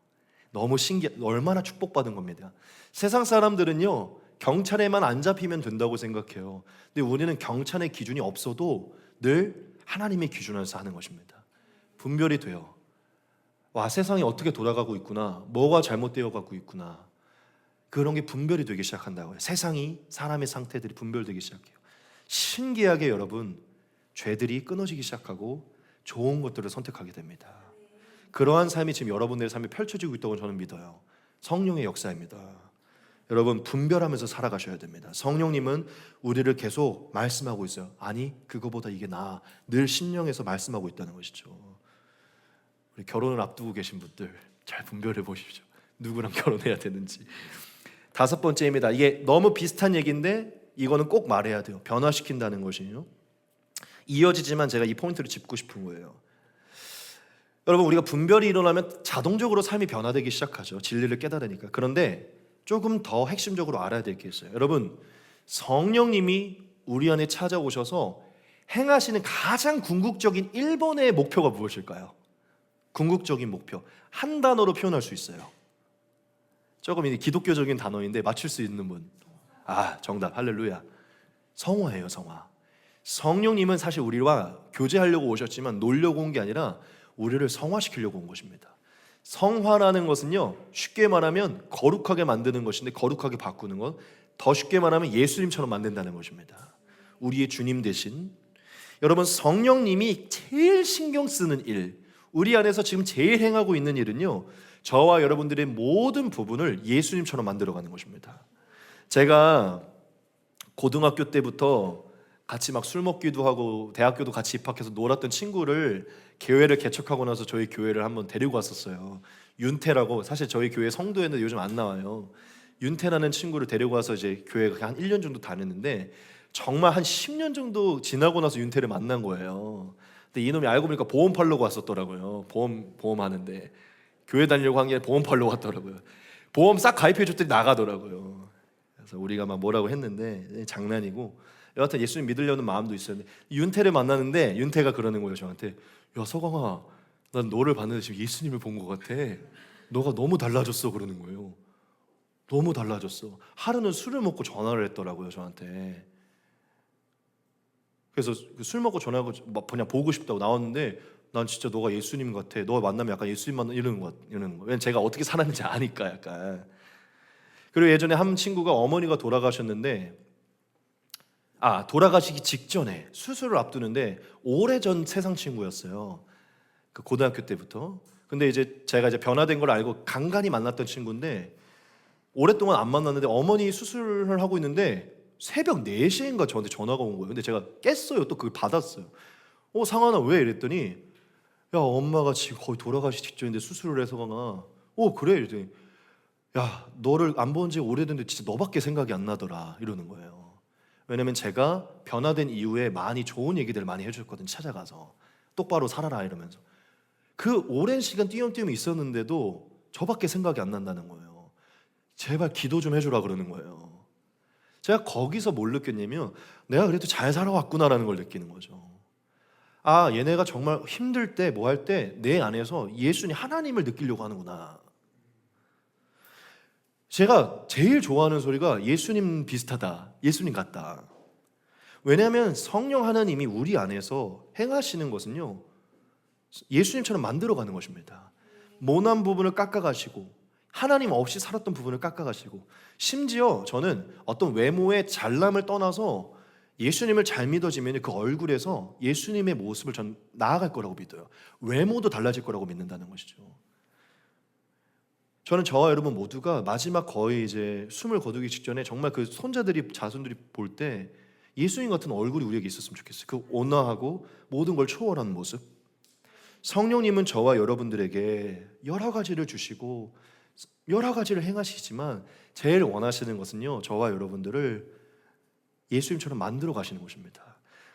너무 얼마나 축복받은 겁니다. 세상 사람들은요, 경찰에만 안 잡히면 된다고 생각해요. 근데 우리는 경찰의 기준이 없어도 늘 하나님의 기준 안에서 하는 것입니다. 분별이 돼요. 와, 세상이 어떻게 돌아가고 있구나, 뭐가 잘못되어 가고 있구나, 그런 게 분별이 되기 시작한다고요. 세상이, 사람의 상태들이 분별되기 시작해요. 신기하게 여러분, 죄들이 끊어지기 시작하고 좋은 것들을 선택하게 됩니다. 그러한 삶이 지금 여러분들의 삶에 펼쳐지고 있다고 저는 믿어요. 성령의 역사입니다. 여러분, 분별하면서 살아가셔야 됩니다. 성령님은 우리를 계속 말씀하고 있어요. 아니, 그거보다 이게 나아. 늘 신령에서 말씀하고 있다는 것이죠. 우리 결혼을 앞두고 계신 분들 잘 분별해 보십시오. 누구랑 결혼해야 되는지. 5번째입니다. 이게 너무 비슷한 얘기인데 이거는 꼭 말해야 돼요. 변화시킨다는 것이요. 이어지지만 제가 이 포인트를 짚고 싶은 거예요. 여러분, 우리가 분별이 일어나면 자동적으로 삶이 변화되기 시작하죠. 진리를 깨달으니까. 그런데 조금 더 핵심적으로 알아야 될 게 있어요. 여러분, 성령님이 우리 안에 찾아오셔서 행하시는 가장 궁극적인 1번의 목표가 무엇일까요? 궁극적인 목표, 한 단어로 표현할 수 있어요. 조금 기독교적인 단어인데 맞출 수 있는 분? 정답, 할렐루야. 성화예요, 성화. 성령님은 사실 우리와 교제하려고 오셨지만 놀려고 온 게 아니라 우리를 성화시키려고 온 것입니다. 성화라는 것은요, 쉽게 말하면 거룩하게 만드는 것인데, 거룩하게 바꾸는 것, 더 쉽게 말하면 예수님처럼 만든다는 것입니다. 우리의 주님 대신. 여러분, 성령님이 제일 신경 쓰는 일, 우리 안에서 지금 제일 행하고 있는 일은요, 저와 여러분들의 모든 부분을 예수님처럼 만들어가는 것입니다. 제가 고등학교 때부터 같이 막 술 먹기도 하고 대학교도 같이 입학해서 놀았던 친구를 교회를 개척하고 나서 저희 교회를 한번 데리고 왔었어요. 윤태라고, 사실 저희 교회 성도였는데 요즘 안 나와요. 윤태라는 친구를 데리고 와서 이제 교회 한 1년 정도 다녔는데, 정말 한 10년 정도 지나고 나서 윤태를 만난 거예요. 근데 이놈이 알고 보니까 보험 팔려고 왔었더라고요. 보험 하는데 교회 다니려고 한 게 보험 팔려고 왔더라고요. 보험 싹 가입해 줬더니 나가더라고요. 그래서 우리가 막 뭐라고 했는데 장난이고, 여하튼 예수님 믿으려는 마음도 있었는데, 윤태를 만나는데 윤태가 그러는 거예요, 저한테. 야, 서광아, 난 너를 봤는데 지금 예수님을 본 것 같아. 너가 너무 달라졌어. 그러는 거예요. 너무 달라졌어. 하루는 술을 먹고 전화를 했더라고요, 저한테. 그래서 술 먹고 전화하고 그냥 보고 싶다고 나왔는데, 난 진짜 너가 예수님 같아. 너 만나면 약간 예수님 만나 이러는 거예요. 왜냐면 제가 어떻게 살았는지 아니까 약간. 그리고 예전에 한 친구가 어머니가 돌아가셨는데, 돌아가시기 직전에 수술을 앞두는데, 오래전 세상 친구였어요. 그 고등학교 때부터. 근데 이제 제가 변화된 걸 알고 간간히 만났던 친구인데, 오랫동안 안 만났는데 어머니 수술을 하고 있는데 새벽 4시인가 저한테 전화가 온 거예요. 근데 제가 깼어요. 또 그걸 받았어요. 상환아, 왜? 이랬더니, 야, 엄마가 지금 거의 돌아가시기 직전인데 수술을 해서 가나. 그래? 이랬더니, 야, 너를 안 본 지 오래됐는데 진짜 너밖에 생각이 안 나더라. 이러는 거예요. 왜냐면 제가 변화된 이후에 많이 좋은 얘기들을 많이 해줬거든요. 찾아가서 똑바로 살아라 이러면서. 그 오랜 시간 띄엄띄엄 있었는데도 저밖에 생각이 안 난다는 거예요. 제발 기도 좀 해주라 그러는 거예요. 제가 거기서 뭘 느꼈냐면, 내가 그래도 잘 살아왔구나라는 걸 느끼는 거죠. 얘네가 정말 힘들 때 뭐 할 때 내 안에서 예수님, 하나님을 느끼려고 하는구나. 제가 제일 좋아하는 소리가 예수님 비슷하다, 예수님 같다. 왜냐하면 성령 하나님이 우리 안에서 행하시는 것은요, 예수님처럼 만들어가는 것입니다. 모난 부분을 깎아가시고, 하나님 없이 살았던 부분을 깎아가시고, 심지어 저는 어떤 외모의 잘남을 떠나서 예수님을 잘 믿어지면 그 얼굴에서 예수님의 모습을 전 나아갈 거라고 믿어요. 외모도 달라질 거라고 믿는다는 것이죠. 저는 저와 여러분 모두가 마지막 거의 이제 숨을 거두기 직전에 정말 그 자손들이 볼 때 예수님 같은 얼굴이 우리에게 있었으면 좋겠어요. 그 온화하고 모든 걸 초월하는 모습. 성령님은 저와 여러분들에게 여러 가지를 주시고 여러 가지를 행하시지만 제일 원하시는 것은요, 저와 여러분들을 예수님처럼 만들어 가시는 것입니다.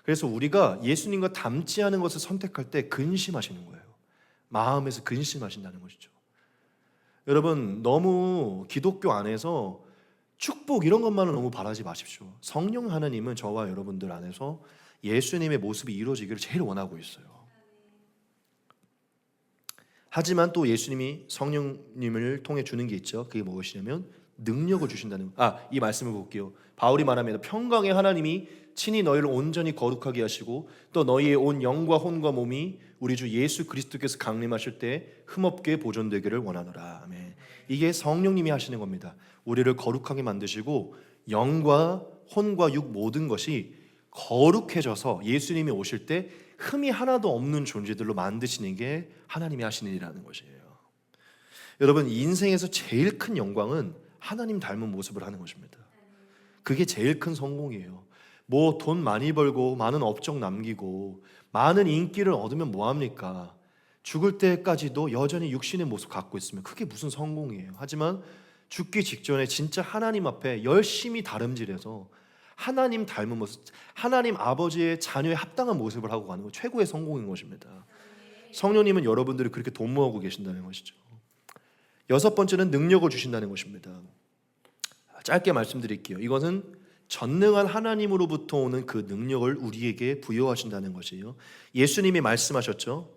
그래서 우리가 예수님과 닮지 않은 것을 선택할 때 근심하시는 거예요. 마음에서 근심하신다는 것이죠. 여러분, 너무 기독교 안에서 축복 이런 것만을 너무 바라지 마십시오. 성령 하나님은 저와 여러분들 안에서 예수님의 모습이 이루어지기를 제일 원하고 있어요. 하지만 또 예수님이 성령님을 통해 주는 게 있죠. 그게 무엇이냐면 능력을 주신다는 이 말씀을 볼게요. 바울이 말합니다. 평강의 하나님이 친히 너희를 온전히 거룩하게 하시고 또 너희의 온 영과 혼과 몸이 우리 주 예수 그리스도께서 강림하실 때 흠없게 보존되기를 원하노라. 아멘. 이게 성령님이 하시는 겁니다. 우리를 거룩하게 만드시고 영과 혼과 육 모든 것이 거룩해져서 예수님이 오실 때 흠이 하나도 없는 존재들로 만드시는 게 하나님이 하시는 일이라는 것이에요. 여러분, 인생에서 제일 큰 영광은 하나님 닮은 모습을 하는 것입니다. 그게 제일 큰 성공이에요. 뭐 돈 많이 벌고 많은 업적 남기고 많은 인기를 얻으면 뭐합니까? 죽을 때까지도 여전히 육신의 모습 갖고 있으면 그게 무슨 성공이에요. 하지만 죽기 직전에 진짜 하나님 앞에 열심히 다름질해서 하나님 닮은 모습, 하나님 아버지의 자녀의 합당한 모습을 하고 가는 거 최고의 성공인 것입니다. 성령님은 여러분들이 그렇게 도모하고 계신다는 것이죠. 여섯 번째는 능력을 주신다는 것입니다. 짧게 말씀드릴게요. 이것은 전능한 하나님으로부터 오는 그 능력을 우리에게 부여하신다는 것이에요. 예수님이 말씀하셨죠.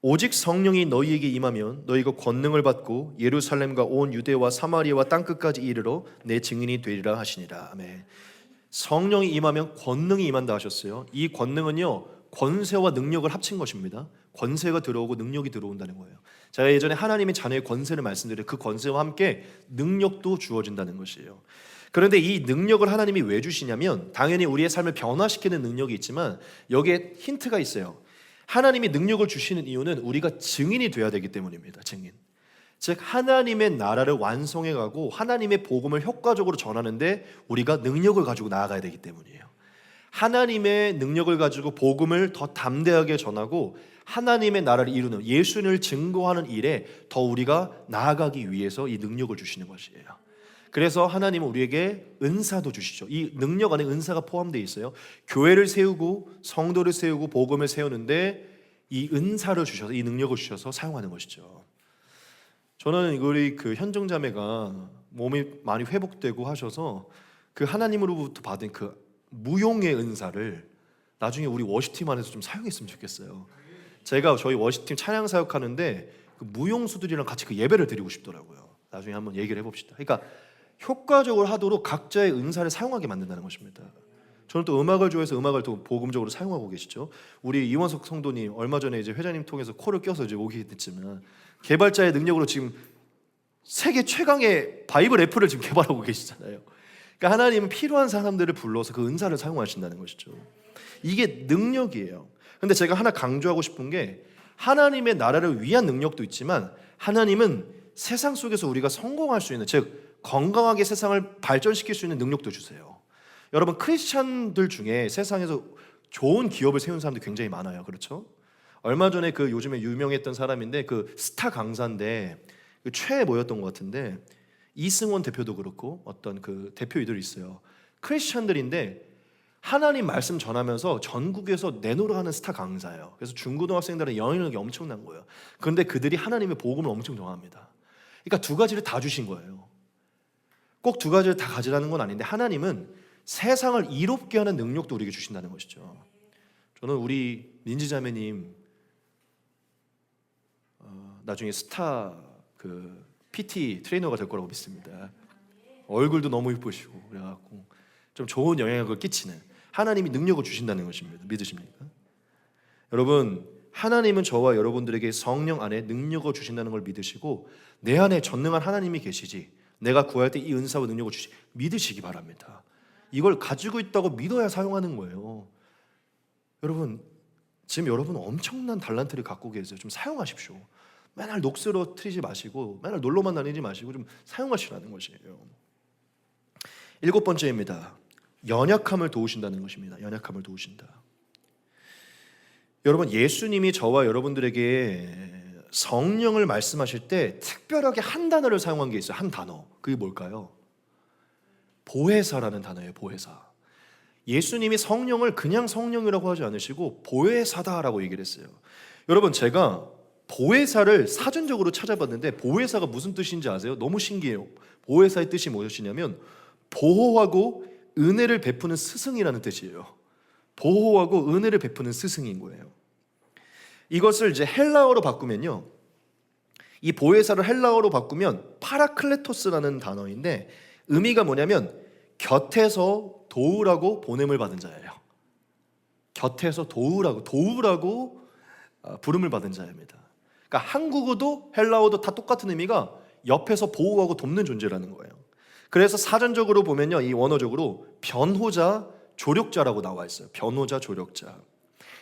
오직 성령이 너희에게 임하면 너희가 권능을 받고 예루살렘과 온 유대와 사마리아와 땅끝까지 이르러 내 증인이 되리라 하시니라. 아멘. 성령이 임하면 권능이 임한다 하셨어요. 이 권능은요, 권세와 능력을 합친 것입니다. 권세가 들어오고 능력이 들어온다는 거예요. 제가 예전에 하나님의 자녀의 권세를 말씀드려 그 권세와 함께 능력도 주어진다는 것이에요. 그런데 이 능력을 하나님이 왜 주시냐면 당연히 우리의 삶을 변화시키는 능력이 있지만 여기에 힌트가 있어요. 하나님이 능력을 주시는 이유는 우리가 증인이 되어야 되기 때문입니다. 증인. 즉 하나님의 나라를 완성해가고 하나님의 복음을 효과적으로 전하는데 우리가 능력을 가지고 나아가야 되기 때문이에요. 하나님의 능력을 가지고 복음을 더 담대하게 전하고 하나님의 나라를 이루는 예수님을 증거하는 일에 더 우리가 나아가기 위해서 이 능력을 주시는 것이에요. 그래서 하나님은 우리에게 은사도 주시죠. 이 능력 안에 은사가 포함되어 있어요. 교회를 세우고 성도를 세우고 복음을 세우는데 이 은사를 주셔서 이 능력을 주셔서 사용하는 것이죠. 저는 우리 그 현정자매가 몸이 많이 회복되고 하셔서 그 하나님으로부터 받은 그 무용의 은사를 나중에 우리 워시팀 안에서 좀 사용했으면 좋겠어요. 제가 저희 워시팀 찬양 사역하는데 그 무용수들이랑 같이 그 예배를 드리고 싶더라고요. 나중에 한번 얘기를 해봅시다. 그러니까 효과적으로 하도록 각자의 은사를 사용하게 만든다는 것입니다. 저는 또 음악을 좋아해서 음악을 또 복음적으로 사용하고 계시죠. 우리 이원석 성도님 얼마 전에 이제 회장님 통해서 코를 껴서 이제 오게 됐지만 개발자의 능력으로 지금 세계 최강의 바이블 래퍼를 지금 개발하고 계시잖아요. 그러니까 하나님은 필요한 사람들을 불러서 그 은사를 사용하신다는 것이죠. 이게 능력이에요. 근데 제가 하나 강조하고 싶은 게 하나님의 나라를 위한 능력도 있지만 하나님은 세상 속에서 우리가 성공할 수 있는, 즉 건강하게 세상을 발전시킬 수 있는 능력도 주세요. 여러분, 크리스찬들 중에 세상에서 좋은 기업을 세운 사람들 굉장히 많아요. 그렇죠? 얼마 전에 그 요즘에 유명했던 사람인데 그 스타 강사인데 그 최애 뭐였던 것 같은데 이승원 대표도 그렇고 어떤 그 대표이들이 있어요. 크리스찬들인데 하나님 말씀 전하면서 전국에서 내노라하는 스타 강사예요. 그래서 중고등학생들은 영향력이 엄청난 거예요. 그런데 그들이 하나님의 복음을 엄청 좋아합니다. 그러니까 두 가지를 다 주신 거예요. 꼭 두 가지를 다 가지라는 건 아닌데 하나님은 세상을 이롭게 하는 능력도 우리에게 주신다는 것이죠. 저는 우리 민지자매님 나중에 스타 그 PT 트레이너가 될 거라고 믿습니다. 얼굴도 너무 예쁘시고 그래갖고 좀 좋은 영향력을 끼치는 하나님이 능력을 주신다는 것입니다. 믿으십니까? 여러분, 하나님은 저와 여러분들에게 성령 안에 능력을 주신다는 걸 믿으시고 내 안에 전능한 하나님이 계시지 내가 구할 때 이 은사와 능력을 믿으시기 바랍니다. 이걸 가지고 있다고 믿어야 사용하는 거예요. 여러분, 지금 여러분 엄청난 달란트를 갖고 계세요. 좀 사용하십시오. 맨날 녹슬어 트이지 마시고 맨날 놀러만 다니지 마시고 좀 사용하시라는 것이에요. 일곱 번째입니다. 연약함을 도우신다는 것입니다. 연약함을 도우신다. 여러분, 예수님이 저와 여러분들에게 성령을 말씀하실 때 특별하게 한 단어를 사용한 게 있어요. 한 단어. 그게 뭘까요? 보혜사라는 단어예요. 보혜사. 예수님이 성령을 그냥 성령이라고 하지 않으시고 보혜사다라고 얘기를 했어요. 여러분, 제가 보혜사를 사전적으로 찾아봤는데 보혜사가 무슨 뜻인지 아세요? 너무 신기해요. 보혜사의 뜻이 무엇이냐면 보호하고 은혜를 베푸는 스승이라는 뜻이에요. 보호하고 은혜를 베푸는 스승인 거예요. 이것을 이제 헬라어로 바꾸면요, 이 보혜사를 헬라어로 바꾸면 파라클레토스라는 단어인데 의미가 뭐냐면 곁에서 도우라고 보냄을 받은 자예요. 곁에서 도우라고 부름을 받은 자입니다. 그러니까 한국어도 헬라어도 다 똑같은 의미가 옆에서 보호하고 돕는 존재라는 거예요. 그래서 사전적으로 보면요, 이 원어적으로 변호자, 조력자라고 나와 있어요. 변호자, 조력자.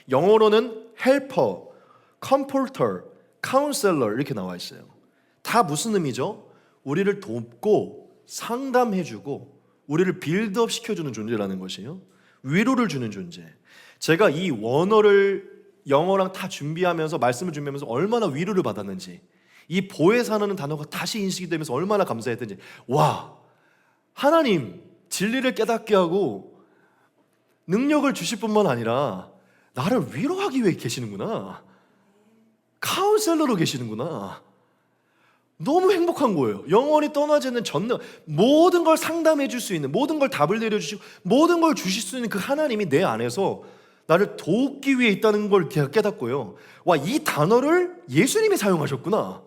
영어로는 helper, comforter, counselor 이렇게 나와 있어요. 다 무슨 의미죠? 우리를 돕고 상담해주고 우리를 빌드업 시켜주는 존재라는 것이에요. 위로를 주는 존재. 제가 이 원어를 영어랑 다 준비하면서 말씀을 준비하면서 얼마나 위로를 받았는지, 이 보혜사라는 단어가 다시 인식이 되면서 얼마나 감사했던지, 와, 하나님 진리를 깨닫게 하고 능력을 주실 뿐만 아니라 나를 위로하기 위해 계시는구나, 카운셀러로 계시는구나. 너무 행복한 거예요. 영원히 떠나지 않는 전능, 모든 걸 상담해 줄 수 있는, 모든 걸 답을 내려주시고 모든 걸 주실 수 있는 그 하나님이 내 안에서 나를 돕기 위해 있다는 걸 깨닫고요, 와, 이 단어를 예수님이 사용하셨구나.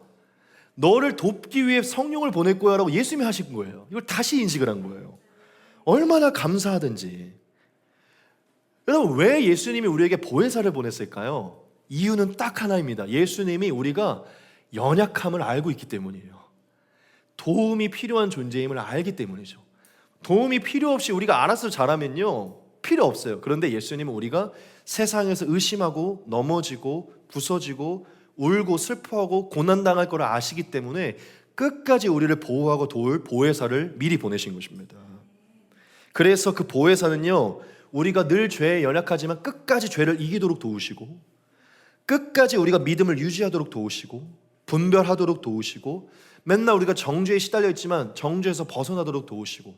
너를 돕기 위해 성령을 보낼 거야 라고 예수님이 하신 거예요. 이걸 다시 인식을 한 거예요. 얼마나 감사하든지. 여러분, 왜 예수님이 우리에게 보혜사를 보냈을까요? 이유는 딱 하나입니다. 예수님이 우리가 연약함을 알고 있기 때문이에요. 도움이 필요한 존재임을 알기 때문이죠. 도움이 필요 없이 우리가 알아서 잘하면요, 필요 없어요. 그런데 예수님은 우리가 세상에서 의심하고 넘어지고 부서지고 울고 슬퍼하고 고난당할 걸 아시기 때문에 끝까지 우리를 보호하고 도울 보혜사를 미리 보내신 것입니다. 그래서 그 보혜사는요, 우리가 늘 죄에 연약하지만 끝까지 죄를 이기도록 도우시고, 끝까지 우리가 믿음을 유지하도록 도우시고, 분별하도록 도우시고, 맨날 우리가 정죄에 시달려 있지만 정죄에서 벗어나도록 도우시고,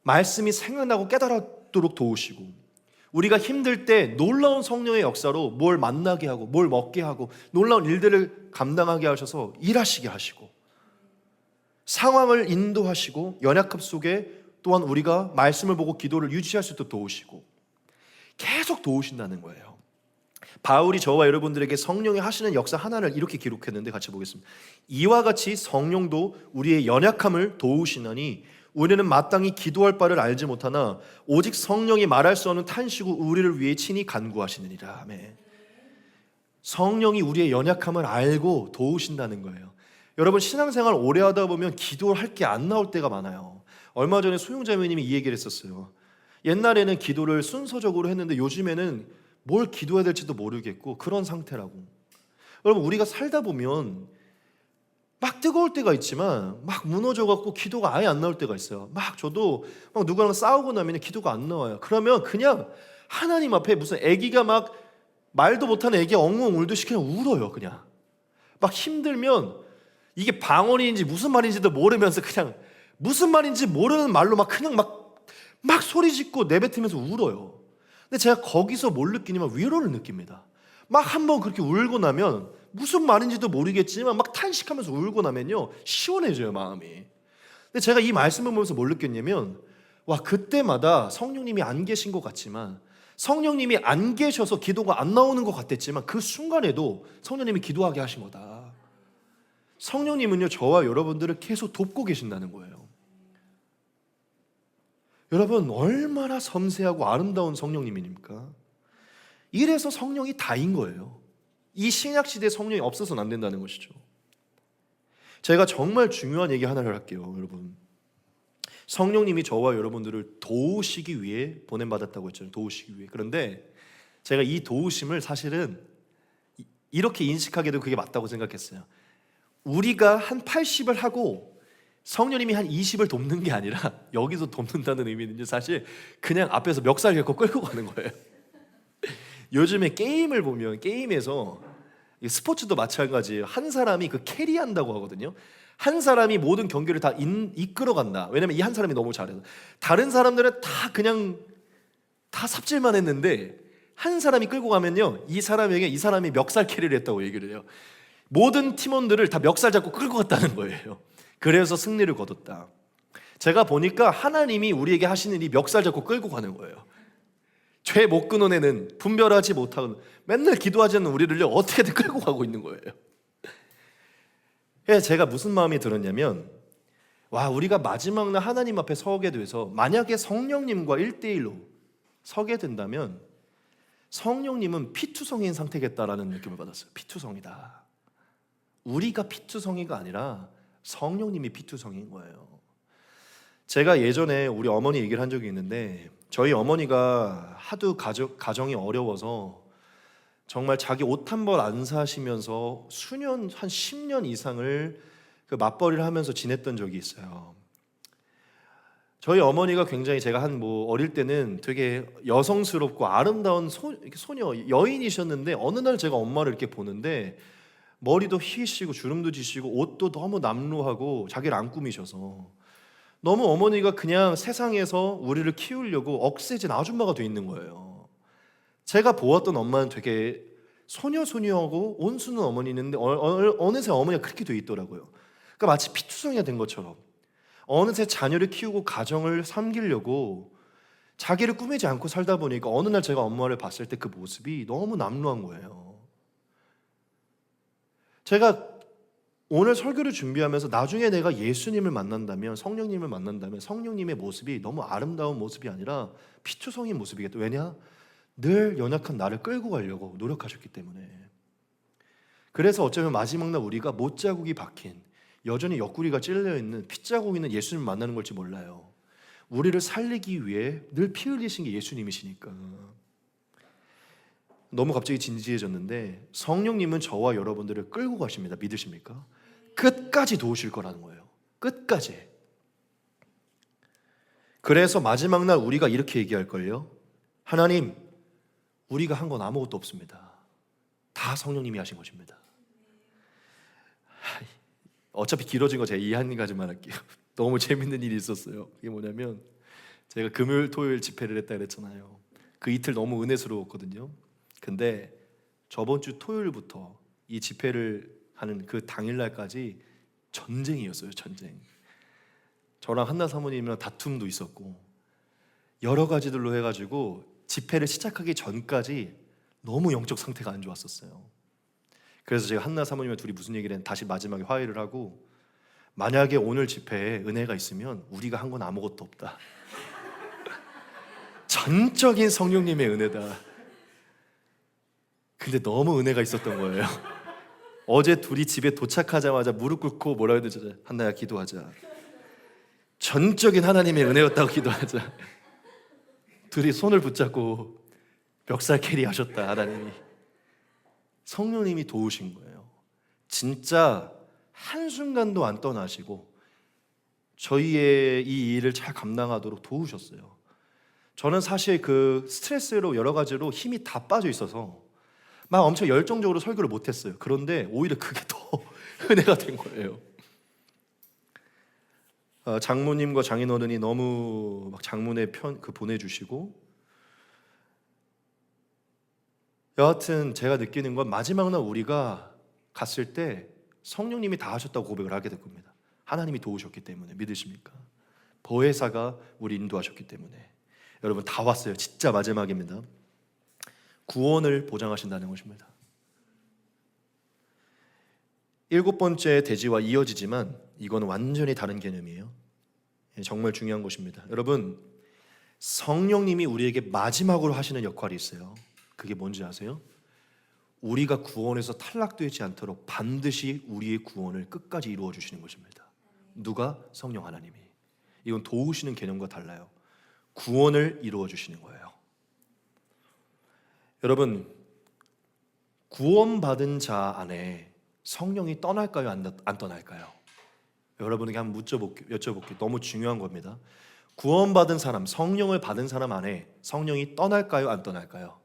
말씀이 생각나고 깨달도록 도우시고, 우리가 힘들 때 놀라운 성령의 역사로 뭘 만나게 하고 뭘 먹게 하고 놀라운 일들을 감당하게 하셔서 일하시게 하시고, 상황을 인도하시고, 연약함 속에 또한 우리가 말씀을 보고 기도를 유지할 수 있도록 도우시고, 계속 도우신다는 거예요. 바울이 저와 여러분들에게 성령이 하시는 역사 하나를 이렇게 기록했는데 같이 보겠습니다. 이와 같이 성령도 우리의 연약함을 도우시나니 우리는 마땅히 기도할 바를 알지 못하나 오직 성령이 말할 수 없는 탄식으로 우리를 위해 친히 간구하시느니라. 아멘. 성령이 우리의 연약함을 알고 도우신다는 거예요. 여러분, 신앙생활 오래 하다 보면 기도할 게 안 나올 때가 많아요. 얼마 전에 소용자매님이 이 얘기를 했었어요. 옛날에는 기도를 순서적으로 했는데 요즘에는 뭘 기도해야 될지도 모르겠고 그런 상태라고. 여러분, 우리가 살다 보면 막 뜨거울 때가 있지만 막 무너져갖고 기도가 아예 안 나올 때가 있어요. 막 저도 막 누구랑 싸우고 나면 기도가 안 나와요. 그러면 그냥 하나님 앞에 무슨 애기가 막 말도 못하는 애기 엉엉 울듯이 그냥 울어요. 그냥 막 힘들면 이게 방언인지 무슨 말인지도 모르면서 그냥 무슨 말인지 모르는 말로 막 그냥 막 소리 짓고 내뱉으면서 울어요. 근데 제가 거기서 뭘 느끼냐면 위로를 느낍니다. 막 한번 그렇게 울고 나면 무슨 말인지도 모르겠지만 막 탄식하면서 울고 나면요, 시원해져요, 마음이. 근데 제가 이 말씀을 보면서 뭘 느꼈냐면, 와, 그때마다 성령님이 안 계신 것 같지만, 성령님이 안 계셔서 기도가 안 나오는 것 같았지만 그 순간에도 성령님이 기도하게 하신 거다. 성령님은요, 저와 여러분들을 계속 돕고 계신다는 거예요. 여러분, 얼마나 섬세하고 아름다운 성령님입니까? 이래서 성령이 다인 거예요. 이 신약시대에 성령이 없어서는 안 된다는 것이죠. 제가 정말 중요한 얘기 하나를 할게요. 여러분, 성령님이 저와 여러분들을 도우시기 위해 보냄받았다고 했잖아요. 도우시기 위해. 그런데 제가 이 도우심을 사실은 이렇게 인식하게도 그게 맞다고 생각했어요. 우리가 한 80을 하고 성령님이 한 20을 돕는 게 아니라, 여기서 돕는다는 의미는 사실 그냥 앞에서 멱살 긁고 끌고 가는 거예요. 요즘에 게임을 보면 게임에서, 스포츠도 마찬가지예요. 한 사람이 그 캐리한다고 하거든요. 한 사람이 모든 경기를 다 이끌어 간다. 왜냐면 이 한 사람이 너무 잘해서. 다른 사람들은 다 그냥 다 삽질만 했는데 한 사람이 끌고 가면요, 이 사람에게 이 사람이 멱살 캐리를 했다고 얘기를 해요. 모든 팀원들을 다 멱살 잡고 끌고 갔다는 거예요. 그래서 승리를 거뒀다. 제가 보니까 하나님이 우리에게 하시는 이 멱살 잡고 끌고 가는 거예요. 죄 못 끊은 애는 분별하지 못하고 맨날 기도하지 않는 우리를 어떻게든 끌고 가고 있는 거예요. 그래서 제가 무슨 마음이 들었냐면, 와, 우리가 마지막 날 하나님 앞에 서게 돼서 만약에 성령님과 1대1로 서게 된다면 성령님은 피투성이인 상태겠다라는 느낌을 받았어요. 피투성이다. 우리가 피투성이가 아니라 성령님이 피투성이인 거예요. 제가 예전에 우리 어머니 얘기를 한 적이 있는데, 저희 어머니가 하도 가정이 어려워서 정말 자기 옷 한 벌 안 사시면서 수년, 한 10년 이상을 그 맞벌이를 하면서 지냈던 적이 있어요. 저희 어머니가 굉장히, 제가 어릴 때는 되게 여성스럽고 아름다운 소녀 여인이셨는데, 어느 날 제가 엄마를 이렇게 보는데 머리도 휘시고 주름도 지시고 옷도 너무 남루하고 자기를 안 꾸미셔서 너무 어머니가 그냥 세상에서 우리를 키우려고 억세진 아줌마가 돼 있는 거예요. 제가 보았던 엄마는 되게 소녀소녀하고 온순한 어머니 있는데 어느새 어머니가 그렇게 돼 있더라고요. 그러니까 마치 피투성이가 된 것처럼 어느새 자녀를 키우고 가정을 섬기려고 자기를 꾸미지 않고 살다 보니까 어느 날 제가 엄마를 봤을 때 그 모습이 너무 남루한 거예요. 제가 오늘 설교를 준비하면서 나중에 내가 예수님을 만난다면, 성령님을 만난다면 성령님의 모습이 너무 아름다운 모습이 아니라 피투성인 모습이겠다. 왜냐? 늘 연약한 나를 끌고 가려고 노력하셨기 때문에. 그래서 어쩌면 마지막 날 우리가 못자국이 박힌, 여전히 옆구리가 찔려있는 핏자국 있는 예수님을 만나는 걸지 몰라요. 우리를 살리기 위해 늘 피 흘리신 게 예수님이시니까. 너무 갑자기 진지해졌는데, 성령님은 저와 여러분들을 끌고 가십니다. 믿으십니까? 끝까지 도우실 거라는 거예요. 끝까지. 그래서 마지막 날 우리가 이렇게 얘기할걸요. 하나님, 우리가 한 건 아무것도 없습니다. 다 성령님이 하신 것입니다. 어차피 길어진 거 제가 이 한 가지만 할게요. 너무 재밌는 일이 있었어요. 그게 뭐냐면, 제가 금요일 토요일 집회를 했다 그랬잖아요. 그 이틀 너무 은혜스러웠거든요. 근데 저번 주 토요일부터 이 집회를 하는 그 당일날까지 전쟁이었어요. 전쟁. 저랑 한나 사모님이랑 다툼도 있었고 여러 가지들로 해가지고 집회를 시작하기 전까지 너무 영적 상태가 안 좋았었어요. 그래서 제가 한나 사모님과 둘이 무슨 얘기를 했는데, 다시 마지막에 화해를 하고, 만약에 오늘 집회에 은혜가 있으면 우리가 한 건 아무것도 없다. 전적인 성령님의 은혜다. 근데 너무 은혜가 있었던 거예요. 어제 둘이 집에 도착하자마자 무릎 꿇고 뭐라 해야 되죠? 한나야 기도하자. 전적인 하나님의 은혜였다고 기도하자. 둘이 손을 붙잡고 멱살 캐리 하셨다. 하나님이, 성령님이 도우신 거예요. 진짜 한순간도 안 떠나시고 저희의 이 일을 잘 감당하도록 도우셨어요. 저는 사실 그 스트레스로 여러 가지로 힘이 다 빠져 있어서 막 엄청 열정적으로 설교를 못했어요. 그런데 오히려 그게 더 은혜가 된 거예요. 장모님과 장인어른이 너무 막 장문의 보내주시고, 여하튼 제가 느끼는 건 마지막 날 우리가 갔을 때 성령님이 다 하셨다고 고백을 하게 될 겁니다. 하나님이 도우셨기 때문에. 믿으십니까? 보혜사가 우리 인도하셨기 때문에. 여러분, 다 왔어요. 진짜 마지막입니다. 구원을 보장하신다는 것입니다. 7번째 대지와 이어지지만 이건 완전히 다른 개념이에요. 정말 중요한 것입니다. 여러분, 성령님이 우리에게 마지막으로 하시는 역할이 있어요. 그게 뭔지 아세요? 우리가 구원에서 탈락되지 않도록 반드시 우리의 구원을 끝까지 이루어 주시는 것입니다. 누가? 성령 하나님이. 이건 도우시는 개념과 달라요. 구원을 이루어 주시는 거예요. 여러분, 구원받은 자 안에 성령이 떠날까요? 안 떠날까요? 여러분에게 한번 여쭤볼게요. 너무 중요한 겁니다. 구원받은 사람, 성령을 받은 사람 안에 성령이 떠날까요? 안 떠날까요?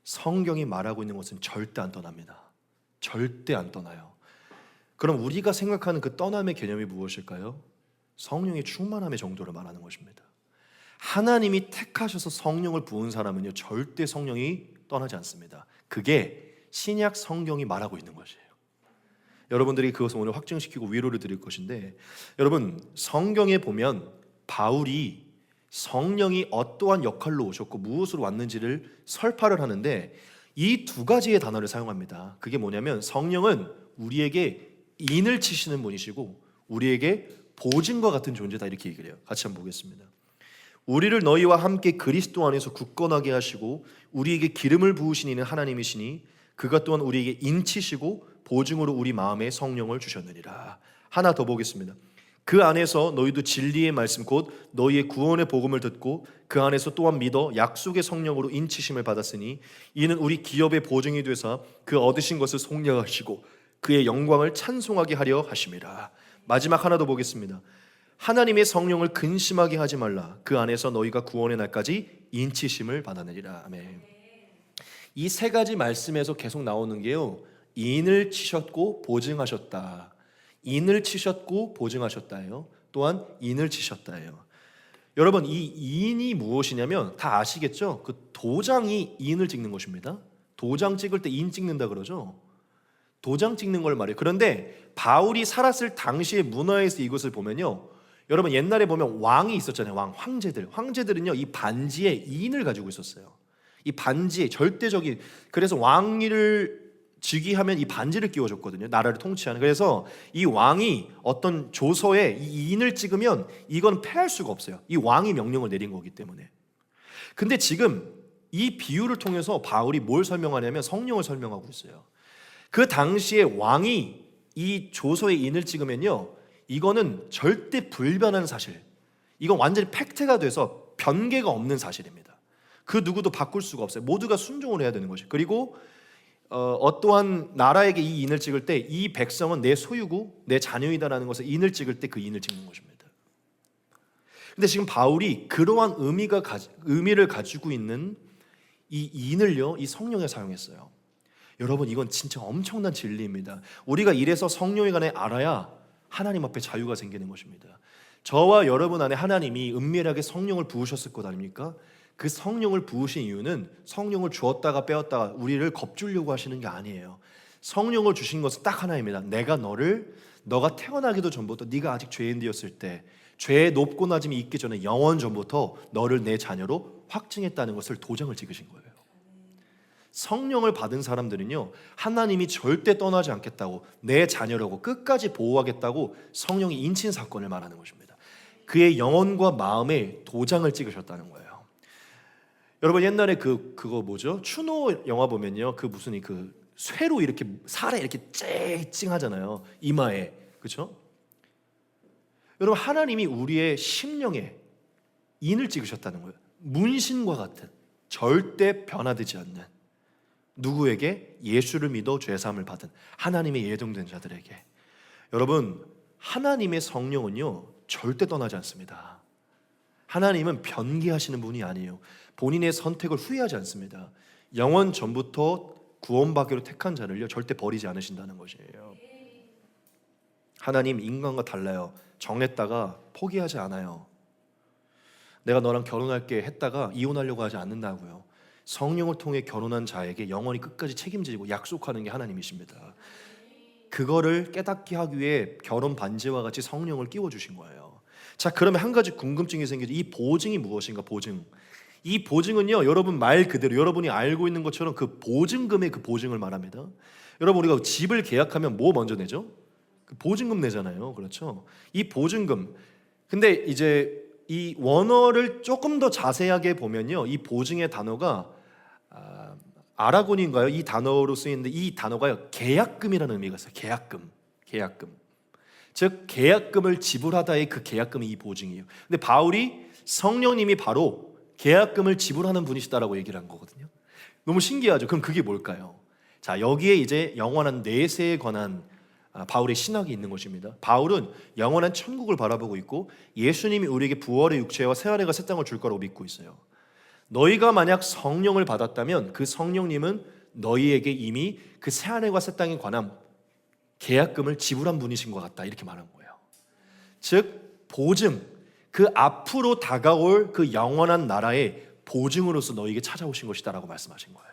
성경이 말하고 있는 것은 절대 안 떠납니다. 절대 안 떠나요. 그럼 우리가 생각하는 그 떠남의 개념이 무엇일까요? 성령의 충만함의 정도를 말하는 것입니다. 하나님이 택하셔서 성령을 부은 사람은요, 절대 성령이 떠나지 않습니다. 그게 신약 성경이 말하고 있는 것이에요. 여러분들이 그것을 오늘 확증시키고 위로를 드릴 것인데, 여러분 성경에 보면 바울이 성령이 어떠한 역할로 오셨고 무엇으로 왔는지를 설파를 하는데 이 두 가지의 단어를 사용합니다. 그게 뭐냐면 성령은 우리에게 인을 치시는 분이시고 우리에게 보증과 같은 존재다, 이렇게 얘기를 해요. 같이 한번 보겠습니다. 우리를 너희와 함께 그리스도 안에서 굳건하게 하시고 우리에게 기름을 부으신 이는 하나님이시니 그가 또한 우리에게 인치시고 보증으로 우리 마음에 성령을 주셨느니라. 하나 더 보겠습니다. 그 안에서 너희도 진리의 말씀 곧 너희의 구원의 복음을 듣고 그 안에서 또한 믿어 약속의 성령으로 인치심을 받았으니 이는 우리 기업의 보증이 되사 그 얻으신 것을 속량하시고 그의 영광을 찬송하게 하려 하심이라. 마지막 하나 더 보겠습니다. 하나님의 성령을 근심하게 하지 말라. 그 안에서 너희가 구원의 날까지 인치심을 받아내리라. 아멘. 이 세 가지 말씀에서 계속 나오는 게요, 인을 치셨고 보증하셨다, 인을 치셨고 보증하셨다예요. 또한 인을 치셨다예요. 여러분 이 인이 무엇이냐면 다 아시겠죠? 그 도장이 인을 찍는 것입니다. 도장 찍을 때 인 찍는다 그러죠. 도장 찍는 걸 말해요. 그런데 바울이 살았을 당시의 문화에서 이것을 보면요, 여러분 옛날에 보면 왕이 있었잖아요. 황제들은요 이 반지에 인을 가지고 있었어요. 이 반지에 절대적인, 그래서 왕위를 즉위하면 이 반지를 끼워줬거든요. 나라를 통치하는. 그래서 이 왕이 어떤 조서에 이 인을 찍으면 이건 패할 수가 없어요. 이 왕이 명령을 내린 거기 때문에. 근데 지금 이 비유를 통해서 바울이 뭘 설명하냐면 성령을 설명하고 있어요. 그 당시에 왕이 이 조서에 인을 찍으면요, 이거는 절대 불변한 사실, 이건 완전히 팩트가 돼서 변개가 없는 사실입니다. 그 누구도 바꿀 수가 없어요. 모두가 순종을 해야 되는 것이. 그리고 어떠한 나라에게 이 인을 찍을 때 이 백성은 내 소유고 내 자녀이다라는 것을 인을 찍을 때 그 인을 찍는 것입니다. 근데 지금 바울이 그러한 의미를 가지고 있는 이 인을요, 이 성령에 사용했어요. 여러분 이건 진짜 엄청난 진리입니다. 우리가 이래서 성령에 관해 알아야 하나님 앞에 자유가 생기는 것입니다. 저와 여러분 안에 하나님이 은밀하게 성령을 부으셨을 것 아닙니까? 그 성령을 부으신 이유는 성령을 주었다가 빼었다가 우리를 겁주려고 하시는 게 아니에요. 성령을 주신 것은 딱 하나입니다. 너가 태어나기도 전부터, 네가 아직 죄인 되었을 때, 죄의 높고 낮음이 있기 전에 영원 전부터 너를 내 자녀로 확증했다는 것을 도장을 찍으신 거예요. 성령을 받은 사람들은요, 하나님이 절대 떠나지 않겠다고, 내 자녀라고 끝까지 보호하겠다고 성령이 인친 사건을 말하는 것입니다. 그의 영혼과 마음에 도장을 찍으셨다는 거예요. 여러분 옛날에 그거 뭐죠? 추노 영화 보면요, 그 무슨 그 쇠로 이렇게 살에 이렇게 찡찡하잖아요, 이마에. 그렇죠? 여러분 하나님이 우리의 심령에 인을 찍으셨다는 거예요. 문신과 같은, 절대 변화되지 않는, 누구에게? 예수를 믿어 죄사함을 받은 하나님의 예정된 자들에게. 여러분 하나님의 성령은요 절대 떠나지 않습니다. 하나님은 변개하시는 분이 아니에요. 본인의 선택을 후회하지 않습니다. 영원 전부터 구원받기로 택한 자를요 절대 버리지 않으신다는 것이에요. 하나님 인간과 달라요. 정했다가 포기하지 않아요. 내가 너랑 결혼할게 했다가 이혼하려고 하지 않는다고요. 성령을 통해 결혼한 자에게 영원히 끝까지 책임지고 약속하는 게 하나님이십니다. 그거를 깨닫게 하기 위해 결혼 반지와 같이 성령을 끼워주신 거예요. 자, 그러면 한 가지 궁금증이 생기죠. 이 보증이 무엇인가? 보증. 이 보증은요, 여러분 말 그대로 여러분이 알고 있는 것처럼 그 보증금의 그 보증을 말합니다. 여러분 우리가 집을 계약하면 뭐 먼저 내죠? 그 보증금 내잖아요. 그렇죠? 이 보증금. 근데 이제 이 원어를 조금 더 자세하게 보면요, 이 보증의 단어가 아라곤인가요? 이 단어로 쓰이는데 이 단어가 계약금이라는 의미가 있어요. 계약금. 즉 계약금을 지불하다의 그 계약금이 이 보증이에요. 근데 바울이 성령님이 바로 계약금을 지불하는 분이시다라고 얘기를 한 거거든요. 너무 신기하죠? 그럼 그게 뭘까요? 자, 여기에 이제 영원한 내세에 관한 바울의 신학이 있는 것입니다. 바울은 영원한 천국을 바라보고 있고 예수님이 우리에게 부활의 육체와 새하늘과 새 땅을 줄 거라고 믿고 있어요. 너희가 만약 성령을 받았다면 그 성령님은 너희에게 이미 그 새하늘과 새 땅에 관한 계약금을 지불한 분이신 것 같다, 이렇게 말한 거예요. 즉 보증, 그 앞으로 다가올 그 영원한 나라의 보증으로서 너에게 찾아오신 것이다라고 말씀하신 거예요.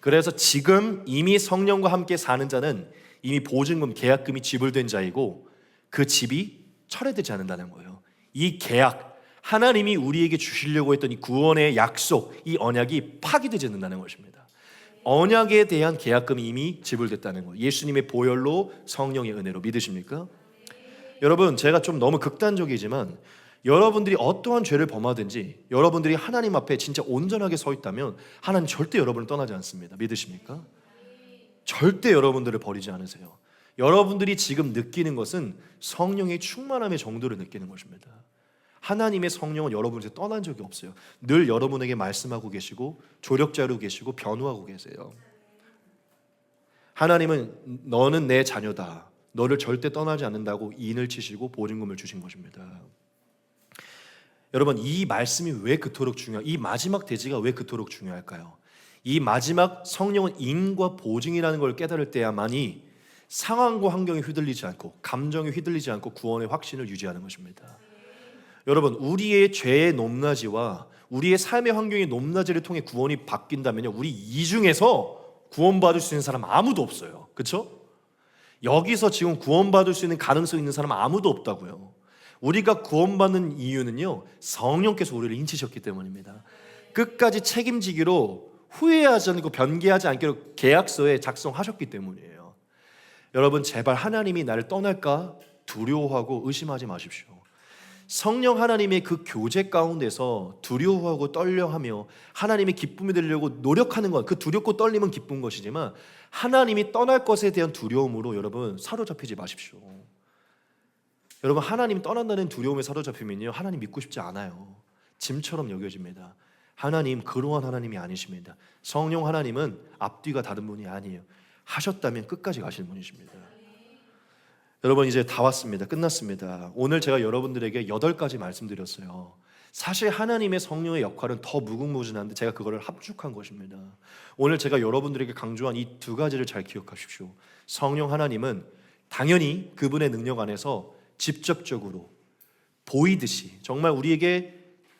그래서 지금 이미 성령과 함께 사는 자는 이미 보증금, 계약금이 지불된 자이고 그 집이 철회되지 않는다는 거예요. 이 계약, 하나님이 우리에게 주시려고 했던 이 구원의 약속, 이 언약이 파기되지 않는다는 것입니다. 언약에 대한 계약금이 이미 지불됐다는 거예요. 예수님의 보혈로, 성령의 은혜로. 믿으십니까? 여러분, 제가 좀 너무 극단적이지만 여러분들이 어떠한 죄를 범하든지 여러분들이 하나님 앞에 진짜 온전하게 서 있다면 하나님 절대 여러분을 떠나지 않습니다. 믿으십니까? 절대 여러분들을 버리지 않으세요. 여러분들이 지금 느끼는 것은 성령의 충만함의 정도를 느끼는 것입니다. 하나님의 성령은 여러분에서 떠난 적이 없어요. 늘 여러분에게 말씀하고 계시고 조력자로 계시고 변호하고 계세요. 하나님은 너는 내 자녀다, 너를 절대 떠나지 않는다고 인을 치시고 보증금을 주신 것입니다. 여러분, 이 말씀이 왜 그토록 이 마지막 대지가 왜 그토록 중요할까요? 이 마지막 성령은 인과 보증이라는 걸 깨달을 때야만이 상황과 환경에 휘둘리지 않고 감정에 휘둘리지 않고 구원의 확신을 유지하는 것입니다. 여러분, 우리의 죄의 높낮이와 우리의 삶의 환경의 높낮이를 통해 구원이 바뀐다면요, 우리 이 중에서 구원받을 수 있는 사람 아무도 없어요. 그렇죠? 여기서 지금 구원받을 수 있는 가능성 있는 사람 아무도 없다고요. 우리가 구원받는 이유는요, 성령께서 우리를 인치셨기 때문입니다. 끝까지 책임지기로 후회하지 않고 변개하지 않기로 계약서에 작성하셨기 때문이에요. 여러분, 제발 하나님이 나를 떠날까 두려워하고 의심하지 마십시오. 성령 하나님의 그 교제 가운데서 두려워하고 떨려하며 하나님의 기쁨이 되려고 노력하는 것, 그 두렵고 떨림은 기쁜 것이지만 하나님이 떠날 것에 대한 두려움으로 여러분 사로잡히지 마십시오. 여러분, 하나님 떠난다는 두려움에 사로잡히면요, 하나님 믿고 싶지 않아요. 짐처럼 여겨집니다. 하나님 그러한 하나님이 아니십니다. 성령 하나님은 앞뒤가 다른 분이 아니에요. 하셨다면 끝까지 가시는 분이십니다. 여러분, 이제 다 왔습니다. 끝났습니다. 오늘 제가 여러분들에게 8가지 말씀드렸어요. 사실 하나님의 성령의 역할은 더 무궁무진한데 제가 그거를 합죽한 것입니다. 오늘 제가 여러분들에게 강조한 이 2가지를 잘 기억하십시오. 성령 하나님은 당연히 그분의 능력 안에서 직접적으로 보이듯이 정말 우리에게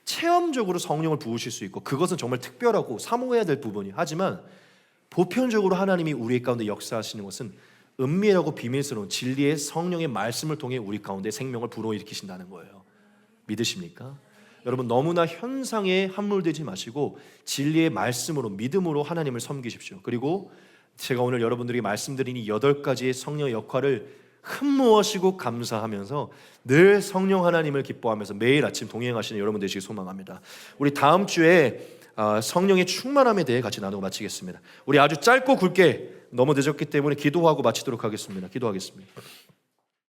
체험적으로 성령을 부으실 수 있고 그것은 정말 특별하고 사모해야 될 부분이, 하지만 보편적으로 하나님이 우리 가운데 역사하시는 것은 은밀하고 비밀스러운 진리의 성령의 말씀을 통해 우리 가운데 생명을 불어일으키신다는 거예요. 믿으십니까? 여러분, 너무나 현상에 함몰되지 마시고 진리의 말씀으로, 믿음으로 하나님을 섬기십시오. 그리고 제가 오늘 여러분들에게 말씀드린 이 8가지의 성령의 역할을 흠모하시고 감사하면서 늘 성령 하나님을 기뻐하면서 매일 아침 동행하시는 여러분 되시길 소망합니다. 우리 다음 주에 성령의 충만함에 대해 같이 나누고 마치겠습니다. 우리 아주 짧고 굵게, 너무 늦었기 때문에 기도하고 마치도록 하겠습니다. 기도하겠습니다.